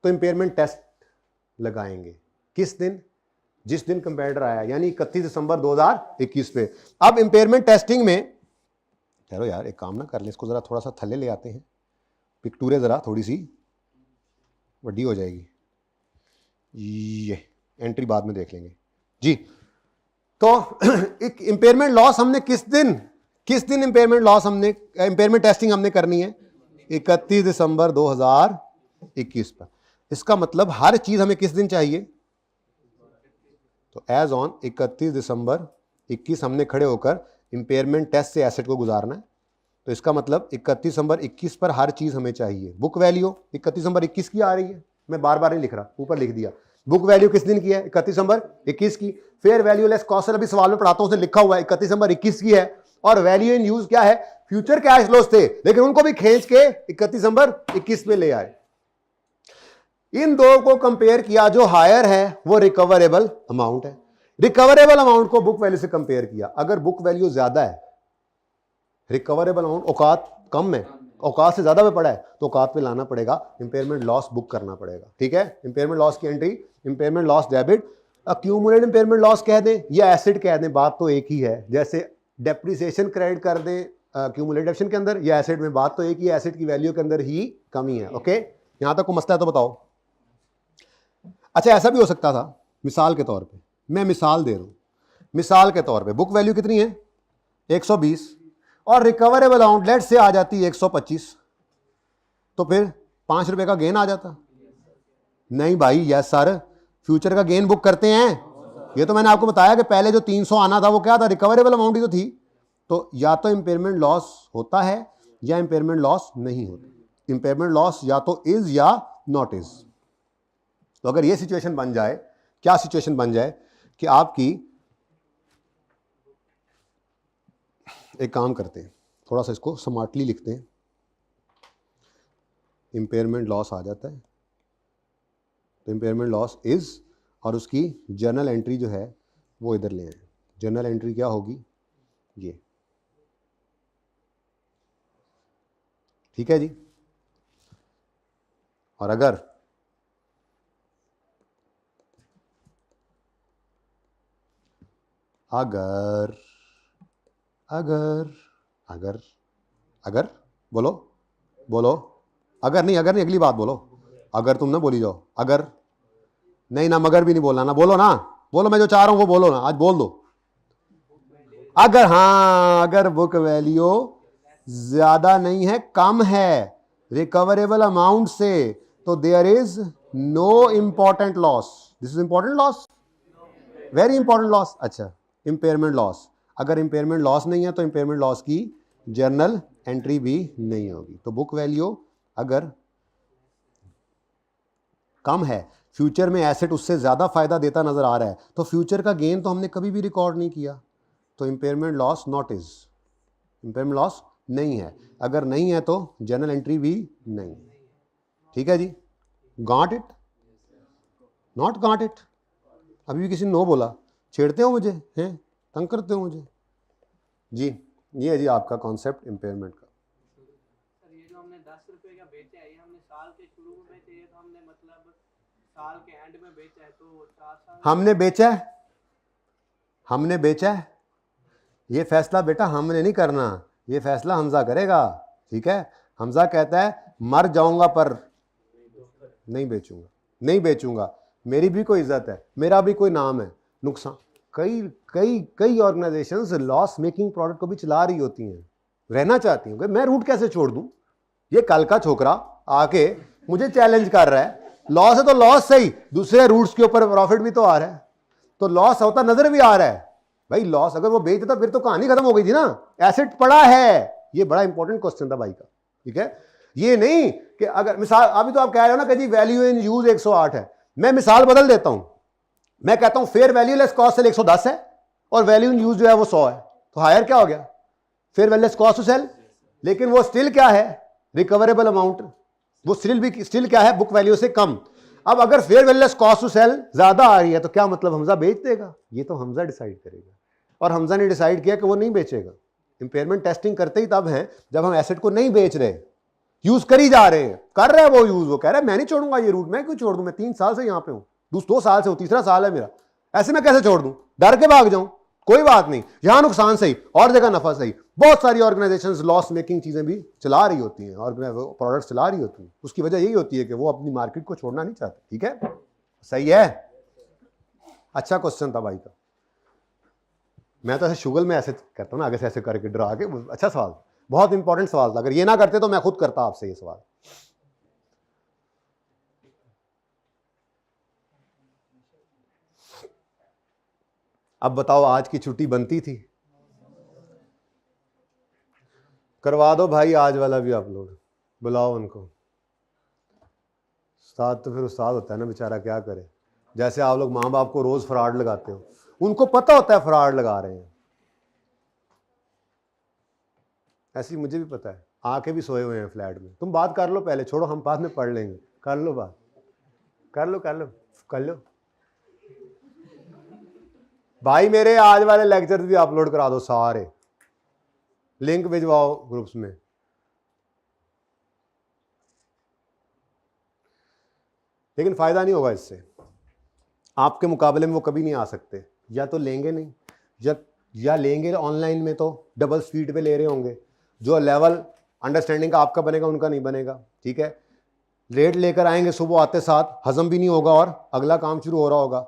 Speaker 1: तो इंपेयरमेंट टेस्ट लगाएंगे। किस दिन, जिस दिन कंपेटिटर आया, यानी 31 दिसंबर 2021 पे। अब इंपेयरमेंट टेस्टिंग में, चलो यार एक काम ना कर ले, इसको जरा थोड़ा सा थल्ले ले आते हैं, पिक्टूरे जरा थोड़ी सी बड़ी हो जाएगी, ये एंट्री बाद में देख लेंगे जी। तो एक इंपेयरमेंट लॉस हमने किस दिन इंपेयरमेंट लॉस हमने, इंपेयरमेंट टेस्टिंग हमने करनी है 31 दिसंबर 2021 पर। इसका मतलब हर चीज हमें किस दिन चाहिए, तो एज ऑन 31 दिसंबर 21 हमने खड़े होकर इंपेयरमेंट टेस्ट से एसेट को गुजारना है। तो इसका मतलब 31 दिसंबर 21 पर हर चीज हमें चाहिए। बुक वैल्यू 31 दिसंबर 21 की आ रही है, मैं बार बार नहीं लिख रहा, ऊपर लिख दिया, बुक वैल्यू किस दिन की है? 31 दिसंबर 21 की। फेयर वैल्यू लेस कॉस्ट, अभी सवाल में पढ़ाता हूं, उसने लिखा हुआ है 31 दिसंबर 21 की है। और वैल्यू इन यूज क्या है? फ्यूचर कैश फ्लोस थे, लेकिन उनको भी खींच के 31 दिसंबर 21 पे ले आए। इन दो को कंपेयर किया, जो हायर है वो रिकवरेबल अमाउंट है। रिकवरेबल अमाउंट को बुक वैल्यू से कंपेयर किया। अगर बुक वैल्यू ज्यादा है, रिकवरेबल अमाउंट औकात कम है, औकात से ज्यादा पे पड़ा है, तो औकात पे लाना पड़ेगा, इंपेयरमेंट लॉस बुक करना पड़ेगा। ठीक है, इंपेयरमेंट लॉस की entry, impairment loss debit, accumulated impairment loss कह दें या एसिड कह दें, बात तो एक ही है। जैसे डेप्रिसिएशन क्रेडिट कर दें अक्यूमुलेटेड ऑप्शन के अंदर या एसिड में, बात तो एक ही है, एसिड की वैल्यू के अंदर ही कमी है। ओके, यहां तक को मसला है तो बताओ। अच्छा, ऐसा भी हो सकता था, मिसाल के तौर पे मैं मिसाल दे रहा हूं, मिसाल के तौर पे बुक वैल्यू कितनी है? 120 और रिकवरेबल अमाउंट लेट से आ जाती है 125, तो फिर 5 रुपए का गेन आ जाता। नहीं भाई, यस सर, फ्यूचर का गेन बुक करते हैं। ये तो मैंने आपको बताया कि पहले जो 300 आना था वो क्या था? रिकवरेबल अमाउंट ही तो थी। तो या तो इंपेयरमेंट लॉस होता है या इंपेयरमेंट लॉस नहीं होता। इंपेयरमेंट लॉस या तो इज या नॉट इज। तो अगर ये सिचुएशन बन जाए, क्या सिचुएशन बन जाए कि आपकी, एक काम करते हैं, थोड़ा सा इसको स्मार्टली लिखते हैं, इंपेयरमेंट लॉस आ जाता है तो इंपेयरमेंट लॉस इज, और उसकी जर्नल एंट्री जो है वो इधर ले आए। जर्नल एंट्री क्या होगी? ये, ठीक है जी। और अगर अगर अगर अगर अगर बोलो बोलो, अगर नहीं अगली बात बोलो। अगर तुम ना बोली जाओ, अगर नहीं ना, मगर भी नहीं बोलना ना, बोलो ना, बोलो, मैं जो चाह रहा हूं वो बोलो ना, आज बोल दो। अगर, हाँ, अगर बुक वैल्यू ज्यादा नहीं है, कम है रिकवरेबल अमाउंट से, तो there is no important loss. This is important loss, very important loss. अच्छा, इंपेयरमेंट लॉस, अगर इंपेयरमेंट लॉस नहीं है तो इंपेयरमेंट लॉस की जर्नल एंट्री भी नहीं होगी। तो बुक वैल्यू अगर कम है, फ्यूचर में एसेट उससे ज्यादा फायदा देता नजर आ रहा है, तो फ्यूचर का गेन तो हमने कभी भी रिकॉर्ड नहीं किया, तो impairment loss not is, impairment loss नहीं है। अगर नहीं है तो जर्नल एंट्री भी नहीं। ठीक है जी, got it? Not got it? अभी भी किसी ने नो बोला, छेड़ते हो मुझे, हैं, तंग करते हो मुझे जी। ये है जी आपका कॉन्सेप्ट इंपेयरमेंट का।
Speaker 2: सर ये जो हमने 10 रुपए का बेचा है, ये हमने साल के शुरू में बेचे, ये तो हमने मतलब साल के एंड में बेचा है, तो 4 साल
Speaker 1: हमने बेचा है, हमने बेचा है, ये फैसला बेटा हमने नहीं करना, ये फैसला हमजा करेगा। ठीक है, हमजा कहता है मर जाऊंगा पर नहीं बेचूंगा, नहीं बेचूंगा, मेरी भी कोई इज्जत है, मेरा भी कोई नाम है। नुकसान, कई कई कई ऑर्गेनाइजेशंस लॉस मेकिंग प्रोडक्ट को भी चला रही होती हैं, रहना चाहती हूँ, मैं रूट कैसे छोड़ दूं? ये कल का छोकरा आके मुझे चैलेंज कर रहा है, लॉस है तो लॉस सही, दूसरे रूट्स के ऊपर प्रॉफिट भी तो आ रहा है, तो लॉस होता नजर भी आ रहा है। भाई लॉस अगर वो बेच देता फिर तो कहानी खत्म हो गई थी ना, एसेट पड़ा है। ये बड़ा इंपॉर्टेंट क्वेश्चन था भाई का। ठीक है, ये नहीं कि अगर मिसाल, अभी तो आप कह रहे हो ना कि जी वैल्यू इन यूज 108 है, मैं मिसाल बदल देता हूं, मैं कहता हूं fair value less cost sell 110 है और वैल्यू इन यूज जो है वो 100 है, तो हायर क्या हो गया? Fair value less cost to sell, लेकिन वो स्टिल क्या है? रिकवरेबल अमाउंट, वो स्टिल क्या है? बुक वैल्यू से कम। अब अगर fair value less cost to sell ज्यादा आ रही है तो क्या मतलब हमजा बेच देगा? ये तो हमजा डिसाइड करेगा, और हमजा ने डिसाइड किया कि वो नहीं बेचेगा। इंपेयरमेंट टेस्टिंग करते ही तब है जब हम एसेट को नहीं बेच रहे, यूज करी जा रहे हैं, कर रहे हैं वो यूज, वो कह रहा है मैं नहीं छोड़ूंगा ये रूट, मैं क्यों छोड़ दूं, मैं 3 साल से यहां पे हूं, 2 साल से हूं, तीसरा साल है मेरा, ऐसे मैं कैसे छोड़ दूं, डर के भाग जाऊं? कोई बात नहीं, यहां नुकसान सही और जगह नफा सही। बहुत सारी ऑर्गेनाइजेशंस लॉस मेकिंग चीजें भी चला रही होती हैं और प्रोडक्ट्स चला रही होती हैं, उसकी वजह यही होती है कि वो अपनी मार्केट को छोड़ना नहीं चाहते। ठीक है, सही है, अच्छा क्वेश्चन था भाई का। मैं तो ऐसे शुगल में ऐसे करता हूं ना, आगे से ऐसे करके डरा के, अच्छा सवाल, बहुत इंपॉर्टेंट सवाल था, अगर ये ना करते तो मैं खुद करता आपसे ये सवाल। अब बताओ, आज की छुट्टी बनती थी? करवा दो भाई आज वाला भी अपलोड, बुलाओ उनको। उस्ताद तो फिर उस्ताद होता है ना बेचारा, क्या करे, जैसे आप लोग माँ बाप को रोज फ्रॉड लगाते हो, उनको पता होता है फ्रॉड लगा रहे हैं। ऐसी मुझे भी पता है, आके भी सोए हुए हैं फ्लैट में। तुम बात कर लो पहले, छोड़ो हम बाद में पढ़ लेंगे। कर लो बात, कर लो कर लो कर लो भाई। मेरे आज वाले लेक्चर भी अपलोड करा दो सारे, लिंक भिजवाओ ग्रुप्स में। लेकिन फायदा नहीं होगा इससे, आपके मुकाबले में वो कभी नहीं आ सकते। या तो लेंगे नहीं, या लेंगे ऑनलाइन में तो डबल स्पीड पे ले रहे होंगे, जो लेवल अंडरस्टैंडिंग का आपका बनेगा उनका नहीं बनेगा। ठीक है, रेट लेकर आएंगे, सुबह आते साथ हजम भी नहीं होगा और अगला काम शुरू हो रहा होगा,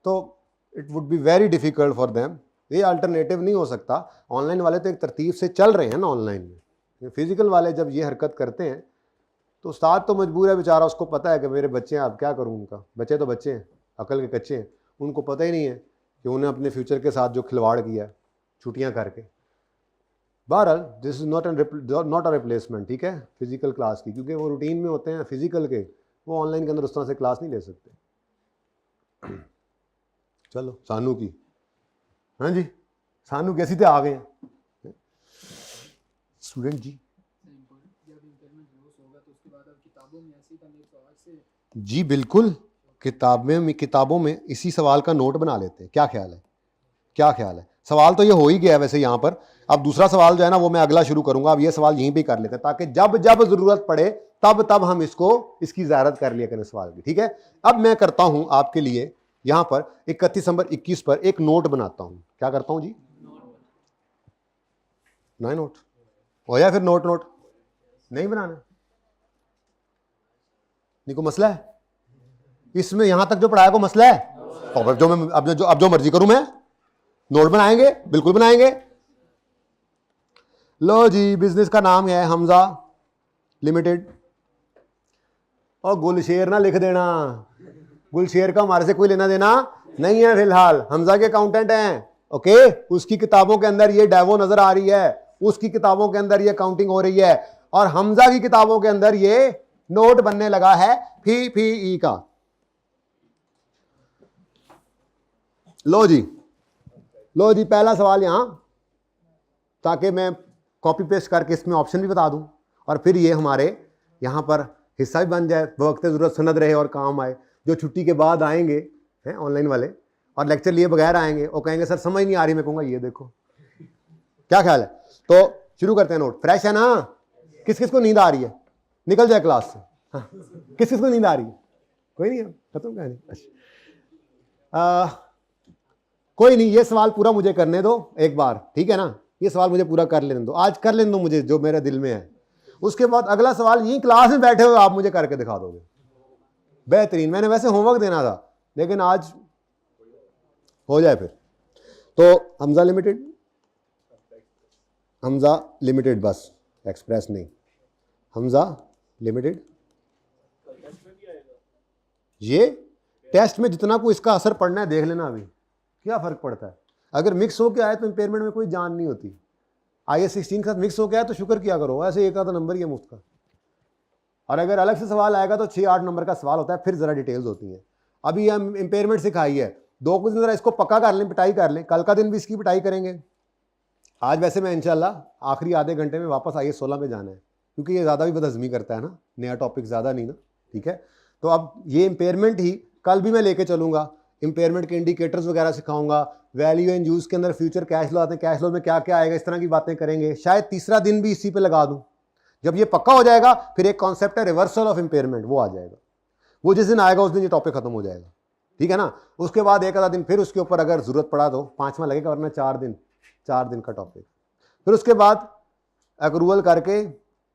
Speaker 1: तो it would be very difficult for them. ये अल्टरनेटिव नहीं हो सकता। ऑनलाइन वाले तो एक तरतीब से चल रहे हैं ना ऑनलाइन में, फिजिकल वाले जब ये हरकत करते हैं तो उस्ताद तो मजबूर है बेचारा, उसको पता है कि मेरे बच्चे हैं, अब क्या करूँ उनका। बच्चे तो बच्चे हैं, अकल के कच्चे हैं, उनको पता ही नहीं है कि उन्हें अपने फ्यूचर के साथ जो खिलवाड़ किया है छुट्टियाँ करके। बहरहाल this is not a replacement, ठीक है, फिजिकल क्लास की, क्योंकि वो रूटीन में होते हैं फिजिकल के, वो ऑनलाइन के अंदर उस तरह से क्लास नहीं ले सकते। चलो सानू की, हाँ जी सानू कैसी थे, आ गए हैं स्टूडेंट जी। जी बिल्कुल, किताबों में इसी सवाल का नोट बना लेते हैं। क्या ख्याल है, क्या ख्याल है? सवाल तो ये हो ही गया है वैसे यहाँ पर। अब दूसरा सवाल जो है ना वो मैं अगला शुरू करूंगा। अब ये सवाल यहीं पे कर लेते हैं ताकि जब जब जरूरत पड़े तब तब हम इसकी ज़ियारत कर लिया करें सवाल की। ठीक है, अब मैं करता हूं आपके लिए यहाँ पर 31 नंबर 21 पर एक नोट बनाता हूं। क्या करता हूं जी? नोट हो या फिर नोट नहीं बनाना? नहीं को मसला है इसमें? यहां तक जो पढ़ाया को मसला है? तो जो मैं अब जो मर्जी करूं मैं, नोट बनाएंगे, बिल्कुल बनाएंगे। लो जी, बिजनेस का नाम है हमजा लिमिटेड। और गुलशेर ना लिख देना, गुलशेर का हमारे से कोई लेना देना नहीं है फिलहाल। हमजा के अकाउंटेंट हैं, ओके। उसकी किताबों के अंदर ये डेवो नजर आ रही है, उसकी किताबों के अंदर ये काउंटिंग हो रही है, और हमजा की किताबों के अंदर ये नोट बनने लगा है फी ई का। लो जी पहला सवाल यहां, ताकि मैं कॉपी पेस्ट करके इसमें ऑप्शन भी बता दूं और फिर ये हमारे यहां पर हिस्सा भी बन जाए, वक्त ज़रूरत सनद रहे और काम आए। जो छुट्टी के बाद आएंगे हैं ऑनलाइन वाले और लेक्चर लिए बगैर आएंगे और कहेंगे सर समझ नहीं आ रही, मैं कहूँगा ये देखो। क्या ख्याल है? तो शुरू करते हैं। नोट फ्रेश है ना? किस किस को नींद आ रही है? निकल जाए क्लास से। हाँ, किस किस को नींद आ रही है? कोई नहीं है, खत्म कहानी। अच्छा, कोई नहीं, ये सवाल पूरा मुझे करने दो एक बार, ठीक है ना? ये सवाल मुझे पूरा कर लेने दो, आज कर लेने दो मुझे जो मेरे दिल में है। उसके बाद अगला सवाल यही क्लास में बैठे हुए आप मुझे करके दिखा दोगे। बेहतरीन। मैंने वैसे होमवर्क देना था लेकिन आज हो जाए फिर। तो हमजा लिमिटेड बस, एक्सप्रेस नहीं, हमजा लिमिटेड। ये टेस्ट में जितना को इसका असर पड़ना है देख लेना, अभी क्या फर्क पड़ता है। अगर मिक्स होकर आए तो इम्पेयरमेंट में कोई जान नहीं होती। IAS 16 के साथ मिक्स होकर आए तो शुक्र किया करो, ऐसे एक आधा नंबर ही है मुफ्त का। और अगर अलग से सवाल आएगा तो 6-8 नंबर का सवाल होता है, फिर जरा डिटेल्स होती हैं। अभी हम इम्पेयरमेंट सिखाई है, 2 कुछ जरा इसको पक्का कर लें, पिटाई कर लें, कल का दिन भी इसकी पिटाई करेंगे। आज वैसे मैं इंशाल्लाह आखिरी आधे घंटे में वापस IAS 16 पे जाना है, क्योंकि ये ज़्यादा भी बदहज़मी करता है ना, नया टॉपिक ज़्यादा नहीं ना, ठीक है। तो अब ये इम्पेयरमेंट ही कल भी मैं लेके चलूँगा, इम्पेयरमेंट के इंडिकेटर्स वगैरह सिखाऊंगा, वैल्यू एंड यूज़ के अंदर फ्यूचर कैश फ्लो आते हैं, कैश फ्लो में क्या क्या आएगा, इस तरह की बातें करेंगे। शायद तीसरा दिन भी इसी पे लगा दूं। जब ये पक्का हो जाएगा फिर एक कॉन्सेप्ट है रिवर्सल ऑफ इम्पेयरमेंट, वो आ जाएगा। वो जिस दिन आएगा उस दिन ये टॉपिक खत्म हो जाएगा, ठीक है ना। उसके बाद एक आधा दिन फिर उसके ऊपर अगर जरूरत पड़ा तो 5वां लगेगा, वरना 4 दिन का टॉपिक। फिर उसके बाद अक्रूवल करके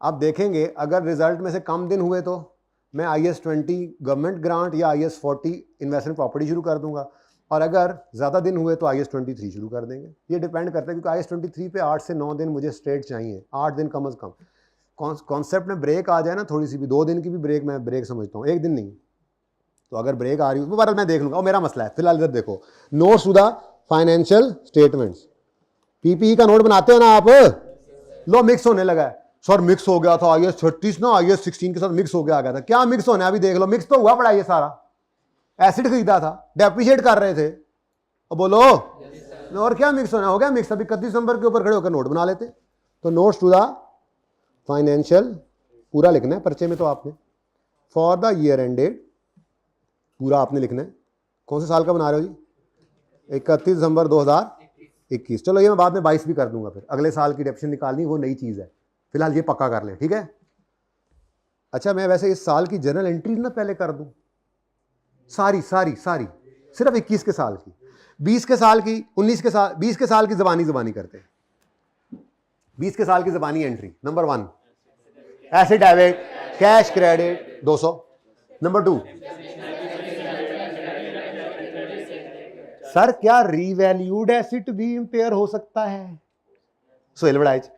Speaker 1: आप देखेंगे, अगर रिजल्ट में से कम दिन हुए तो मैं IAS 20 गवर्नमेंट ग्रांट या IAS 40 इन्वेस्टमेंट प्रॉपर्टी शुरू कर दूंगा, और अगर ज़्यादा दिन हुए तो IAS 23 शुरू कर देंगे। ये डिपेंड करता है, क्योंकि IAS 23 पे 8 से 9 दिन मुझे स्ट्रेट चाहिए, 8 दिन कम अज़ कम। कॉन्सेप्ट में ब्रेक आ जाए ना, थोड़ी सी भी, 2 दिन की भी ब्रेक मैं ब्रेक समझता हूँ, 1 दिन नहीं। तो अगर ब्रेक आ रही हो तो बहरहाल मैं देख लूँगा, वो मेरा मसला है। फिलहाल इधर देखो, notes to the financial statements. PPE का नोट बनाते हो ना आप? लो मिक्स होने लगा है सर, मिक्स हो गया था IAS 36 ना IAS 16 के साथ मिक्स हो गया आ गया था। क्या मिक्स होना है अभी देख लो, मिक्स तो हुआ पड़ा ये सारा। एसिड खरीदा था, डेप्रिशिएट कर रहे थे। अब बोलो और क्या मिक्स होना, हो गया मिक्स। अभी 31 दिसंबर के ऊपर खड़े होकर नोट बना लेते। तो नोट्स टू द फाइनेंशियल पूरा लिखना है पर्चे में, तो आपने फॉर द ईयर एंडेड पूरा आपने लिखना है। कौन से साल का बना रहे हो जी? 31 दिसंबर 2021। चलो ये मैं बाद में 22 भी कर दूंगा, फिर अगले साल की डेप्शन निकालनी, वो नई चीज़ है। फिलहाल ये पक्का कर लें, ठीक है। अच्छा मैं वैसे इस साल की जर्नल एंट्री ना पहले कर दूं, सारी सिर्फ 21 के साल की, 20 के साल की, 19 के साल, 20 के साल की जबानी करते हैं। 20 के साल की जबानी entry number 1 asset debit cash credit 200। Number 2 sir क्या रीवैल्यूड एसेट भी इंपेयर हो सकता है? सोहेल बड़ाइच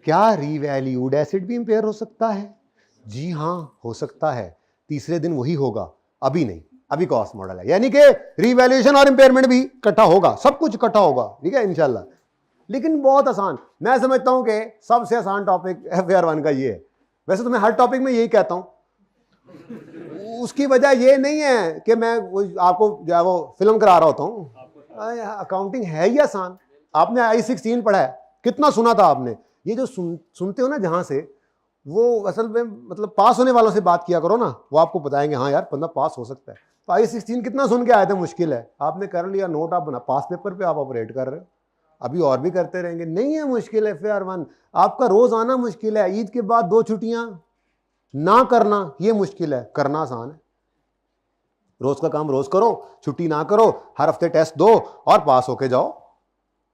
Speaker 1: क्या रीवैल्यूड एसेट भी इंपेयर हो सकता है? जी हां हो सकता है। तीसरे दिन वही होगा, अभी नहीं, अभी कॉस्ट मॉडल है, यानी कि रीवैल्यूएशन और इंपेयरमेंट भी इकट्ठा होगा, सब कुछ इकट्ठा होगा, ठीक है इंशाल्लाह। लेकिन बहुत आसान, मैं समझता हूं कि सबसे आसान टॉपिक FAR 1 का ये है। वैसे तो मैं हर टॉपिक में यही कहता हूं, उसकी वजह ये नहीं है कि मैं आपको जो है वो फिल्म करा रहा होता हूं। अकाउंटिंग है ही आसान। आपने I-16 पढ़ा है, कितना सुना था आपने? ये जो सुनते हो ना जहां से, वो असल में मतलब पास होने वालों से बात किया करो ना, वो आपको बताएंगे हाँ यार बंदा पास हो सकता है। तो I-16 कितना सुन के आए थे, मुश्किल है, आपने कर लिया नोट, आप बना पास पेपर पे आप ऑपरेट कर रहे हो, अभी और भी करते रहेंगे। नहीं है मुश्किल है FAR 1, आपका रोज आना मुश्किल है, ईद के बाद 2 छुट्टियां ना करना ये मुश्किल है, करना आसान है। रोज का काम रोज करो, छुट्टी ना करो, हर हफ्ते टेस्ट दो और पास होके जाओ,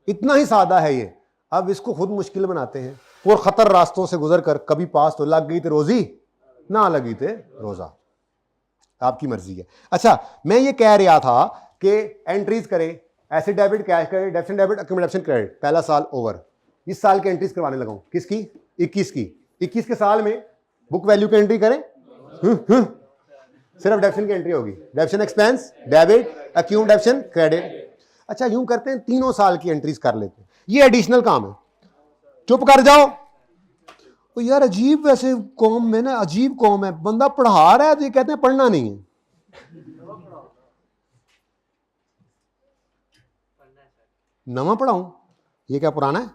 Speaker 1: इतना ही सादा है ये। अब इसको खुद मुश्किल बनाते हैं, और खतर रास्तों से गुजर कर कभी पास तो लग गई थे रोजी, ना लगी थे रोजा, आपकी मर्जी है। अच्छा मैं ये कह रहा था कि एंट्रीज करें, asset debit cash credit debit debit accumulation credit, पहला साल ओवर। इस साल की एंट्रीज करवाने लगा हूं, किसकी? 21 की। 21 के साल में बुक वैल्यू की एंट्री करें, सिर्फ डेबिशन की एंट्री होगी, डेबिशन एक्सपेंस डेबिट अक्यूम डेबिशन क्रेडिट। अच्छा यूं करते हैं, तीनों साल की एंट्रीज कर लेते हैं, ये एडिशनल काम है। चुप कर जाओ, तो यार अजीब, वैसे कौम में ना अजीब कौम है, बंदा पढ़ा रहा है तो ये कहते हैं पढ़ना नहीं है। नवा पढ़ाऊं? ये क्या पुराना है?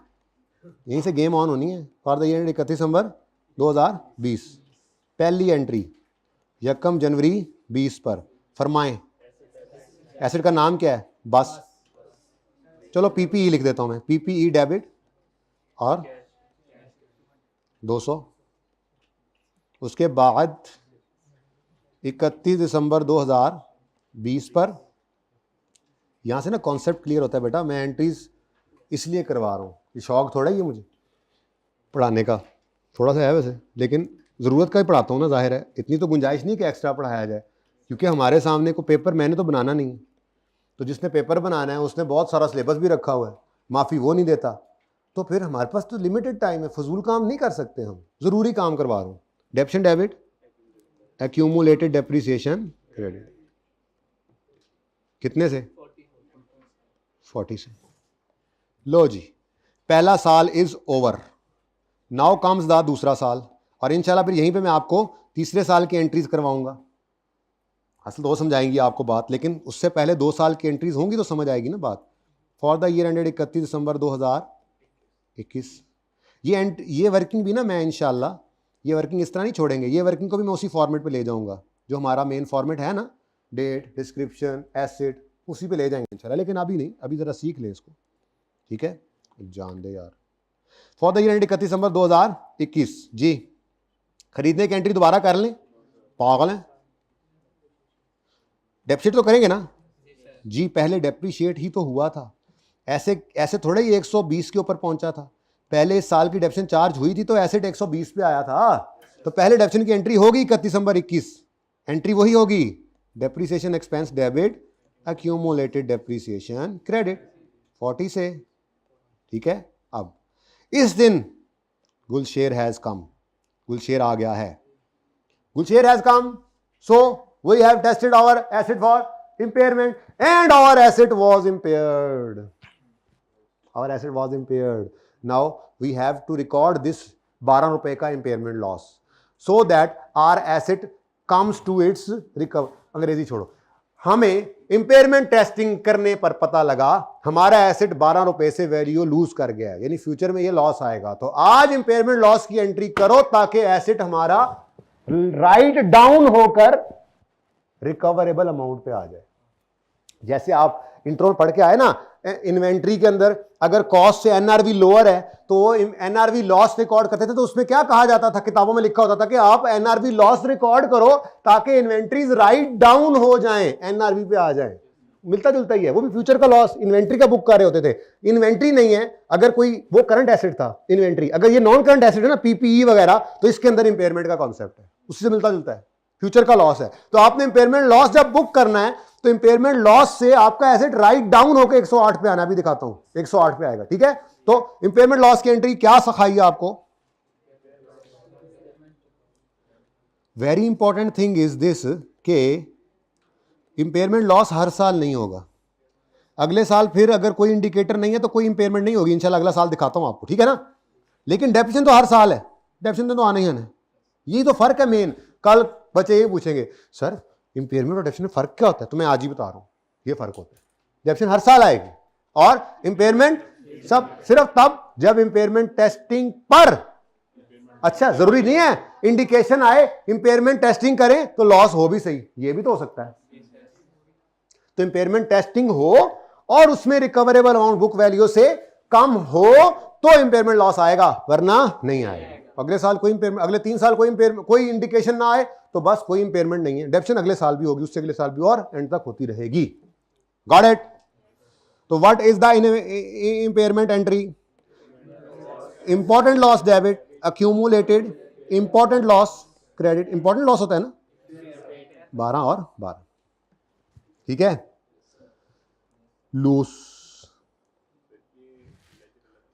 Speaker 1: यहीं से गेम ऑन होनी है। फॉर द ईयर 31 दिसंबर 2020 पहली एंट्री 1 जनवरी 20 पर फरमाएं। एसेट का नाम क्या है? बस चलो PPE लिख देता हूं मैं, PPE डेबिट और 200। उसके बाद 31 दिसंबर 2020 पर, यहां से ना कॉन्सेप्ट क्लियर होता है बेटा, मैं एंट्रीज इसलिए करवा रहा हूं, ये शौक थोड़ा ही है मुझे पढ़ाने का, थोड़ा सा है वैसे, लेकिन ज़रूरत का ही पढ़ाता हूँ ना, जाहिर है इतनी तो गुंजाइश नहीं कि एक्स्ट्रा पढ़ाया जाए, क्योंकि हमारे सामने को पेपर मैंने तो बनाना नहीं है, तो जिसने पेपर बनाना है उसने बहुत सारा सिलेबस भी रखा हुआ है, माफ़ी वो नहीं देता, तो फिर हमारे पास तो लिमिटेड टाइम है, फजूल काम नहीं कर सकते हम, ज़रूरी काम करवा रहा हूँ। डेबिशन डेबिट एक्यूमुलेटेड डेप्रिसिएशन क्रेडिट कितने से? 40 से। लो जी पहला साल is over, now comes the दूसरा साल, और इंशाल्लाह फिर यहीं पे मैं आपको तीसरे साल की एंट्रीज करवाऊंगा। असल तो समझाएंगी आपको बात, लेकिन उससे पहले 2 साल की एंट्रीज होंगी तो समझ आएगी ना बात। फॉर द ईयर एंडेड 31 दिसंबर 2021। ये वर्किंग भी ना मैं इंशाल्लाह, ये वर्किंग इस तरह नहीं छोड़ेंगे, ये वर्किंग को भी मैं उसी फॉर्मेट पे ले जाऊंगा जो हमारा मेन फॉर्मेट है ना, डेट डिस्क्रिप्शन एसेट, उसी पे ले जाएंगे इंशाल्लाह, लेकिन अभी नहीं, अभी ज़रा सीख ले इसको, ठीक है, जान दे यार। फॉर द ईयर एंडेड 31 दिसंबर 2021 जी, खरीदने की एंट्री दोबारा कर लें, पागल हैं, डेप्रिशिएट तो करेंगे ना जी, पहले डेप्रिशिएट ही तो हुआ था, ऐसे थोड़े ही 120 के ऊपर पहुंचा था, पहले इस साल की डेप्रिसिएशन चार्ज हुई थी तो एसेट 120 पे आया था, तो पहले डेप्रिसिएशन की एंट्री होगी 31 दिसंबर 21, एंट्री वही होगी, depreciation expense debit accumulated depreciation credit 40 से, ठीक है। अब इस दिन गुलशेर हैज कम, गुलशेर आ गया है, Gulsher has come, so we have tested our asset for impairment and our asset was impaired, our asset was impaired, now we have to record this 12 रुपए का impairment loss so that our asset comes to its recover, अंग्रेजी छोड़ो, हमें impairment testing करने पर पता लगा हमारा एसेट 12 रुपए से वैल्यू लूज कर गया है, यानी फ्यूचर में ये लॉस आएगा। तो आज इंपेयरमेंट लॉस की एंट्री करो ताकि एसेट हमारा राइट डाउन होकर रिकवरेबल अमाउंट पे आ जाए। जैसे आप इंट्रो में पढ़ के आए ना, इन्वेंट्री के अंदर अगर कॉस्ट से एनआरवी लोअर है तो एनआरवी लॉस रिकॉर्ड करते थे, तो उसमें क्या कहा जाता था, किताबों में लिखा होता था कि आप एनआरवी लॉस रिकॉर्ड करो ताकि इन्वेंट्रीज राइट डाउन हो जाएं, एनआरवी पे आ जाएं। मिलता जुलता ही है, वो भी फ्यूचर का लॉस इन्वेंट्री का बुक कर रहे होते थे। इन्वेंट्री नहीं है, अगर कोई वो करंट एसेट था इन्वेंट्री, अगर ये नॉन करंट एसेट है ना पीपीई वगैरह, तो इसके अंदर इंपेयरमेंट का कॉन्सेप्ट है, उससे मिलता जुलता है, फ्यूचर का लॉस है। तो आपने इंपेयरमेंट लॉस जब बुक करना है तो इंपेयरमेंट लॉस से आपका एसेट राइट डाउन होकर 108 पे आना, भी दिखाता हूं 108 पे आएगा, ठीक है। तो इंपेयरमेंट लॉस की एंट्री क्या सिखाई है आपको? Very important thing is this के इंपेयरमेंट लॉस हर साल नहीं होगा, अगले साल फिर अगर कोई इंडिकेटर नहीं है तो कोई इंपेयरमेंट नहीं होगी, इंशाल्लाह अगला साल दिखाता हूं आपको, ठीक है ना। लेकिन डेप्रिसिएशन तो हर साल है, डेप्रिसिएशन तो आना ही आना है, यही तो फर्क है मेन। कल बच्चे ये पूछेंगे सर इंपेयरमेंट और डेप्रिसिएशन फर्क क्या होता है, तो मैं आज ही बता रहा हूं, ये फर्क होता है। डेप्रिसिएशन हर साल आएगी और इंपेयरमेंट सब सिर्फ तब जब इंपेयरमेंट टेस्टिंग पर, अच्छा जरूरी नहीं है इंडिकेशन आए इंपेयरमेंट टेस्टिंग करें तो लॉस हो भी सही, ये भी तो हो सकता है। तो इंपेयरमेंट टेस्टिंग हो और उसमें रिकवरेबल अमाउंट बुक वैल्यू से कम हो तो इंपेयरमेंट लॉस आएगा, वरना नहीं आएगा। अगले साल कोई इंपेयरमेंट, अगले 3 साल कोई इंडिकेशन ना आए तो बस कोई इंपेयरमेंट नहीं है। डेप्रिसिएशन अगले साल भी होगी, उससे अगले साल भी, और एंड तक होती रहेगी। Got it? तो what is the impairment entry? Important loss debit, accumulated important loss credit. Important loss होता है ना 12 और 12, ठीक है। लूस,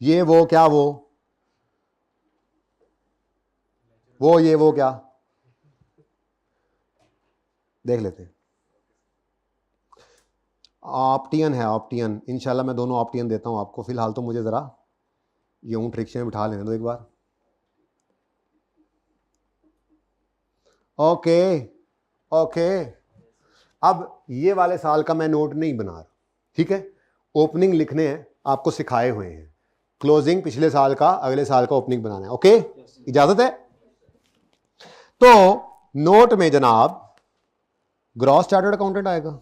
Speaker 1: ये वो क्या वो ये वो क्या, देख लेते हैं। ऑप्टियन है, ऑप्टियन, इंशाल्लाह मैं दोनों ऑप्टियन देता हूं आपको। फिलहाल तो मुझे जरा ये ऊंट रिक्शे में बिठा लेने दो एक बार। ओके, अब ये वाले साल का मैं नोट नहीं बना रहा, ठीक है। ओपनिंग लिखने हैं, आपको सिखाए हुए हैं, क्लोजिंग पिछले साल का अगले साल का ओपनिंग बनाना है, ओके। इजाजत है? तो नोट में जनाब ग्रॉस चार्टर्ड अकाउंटेंट आएगा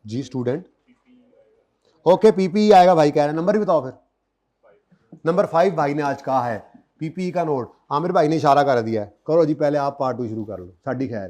Speaker 1: जी स्टूडेंट, ओके। पीपीई आएगा भाई, कह रहे हैं नंबर भी बताओ फिर। नंबर 5 भाई ने आज कहा है, पीपीई का नोट आमिर भाई ने इशारा कर दिया है, करो जी पहले आप पार्ट 2 शुरू कर लो, साड़ी खैर।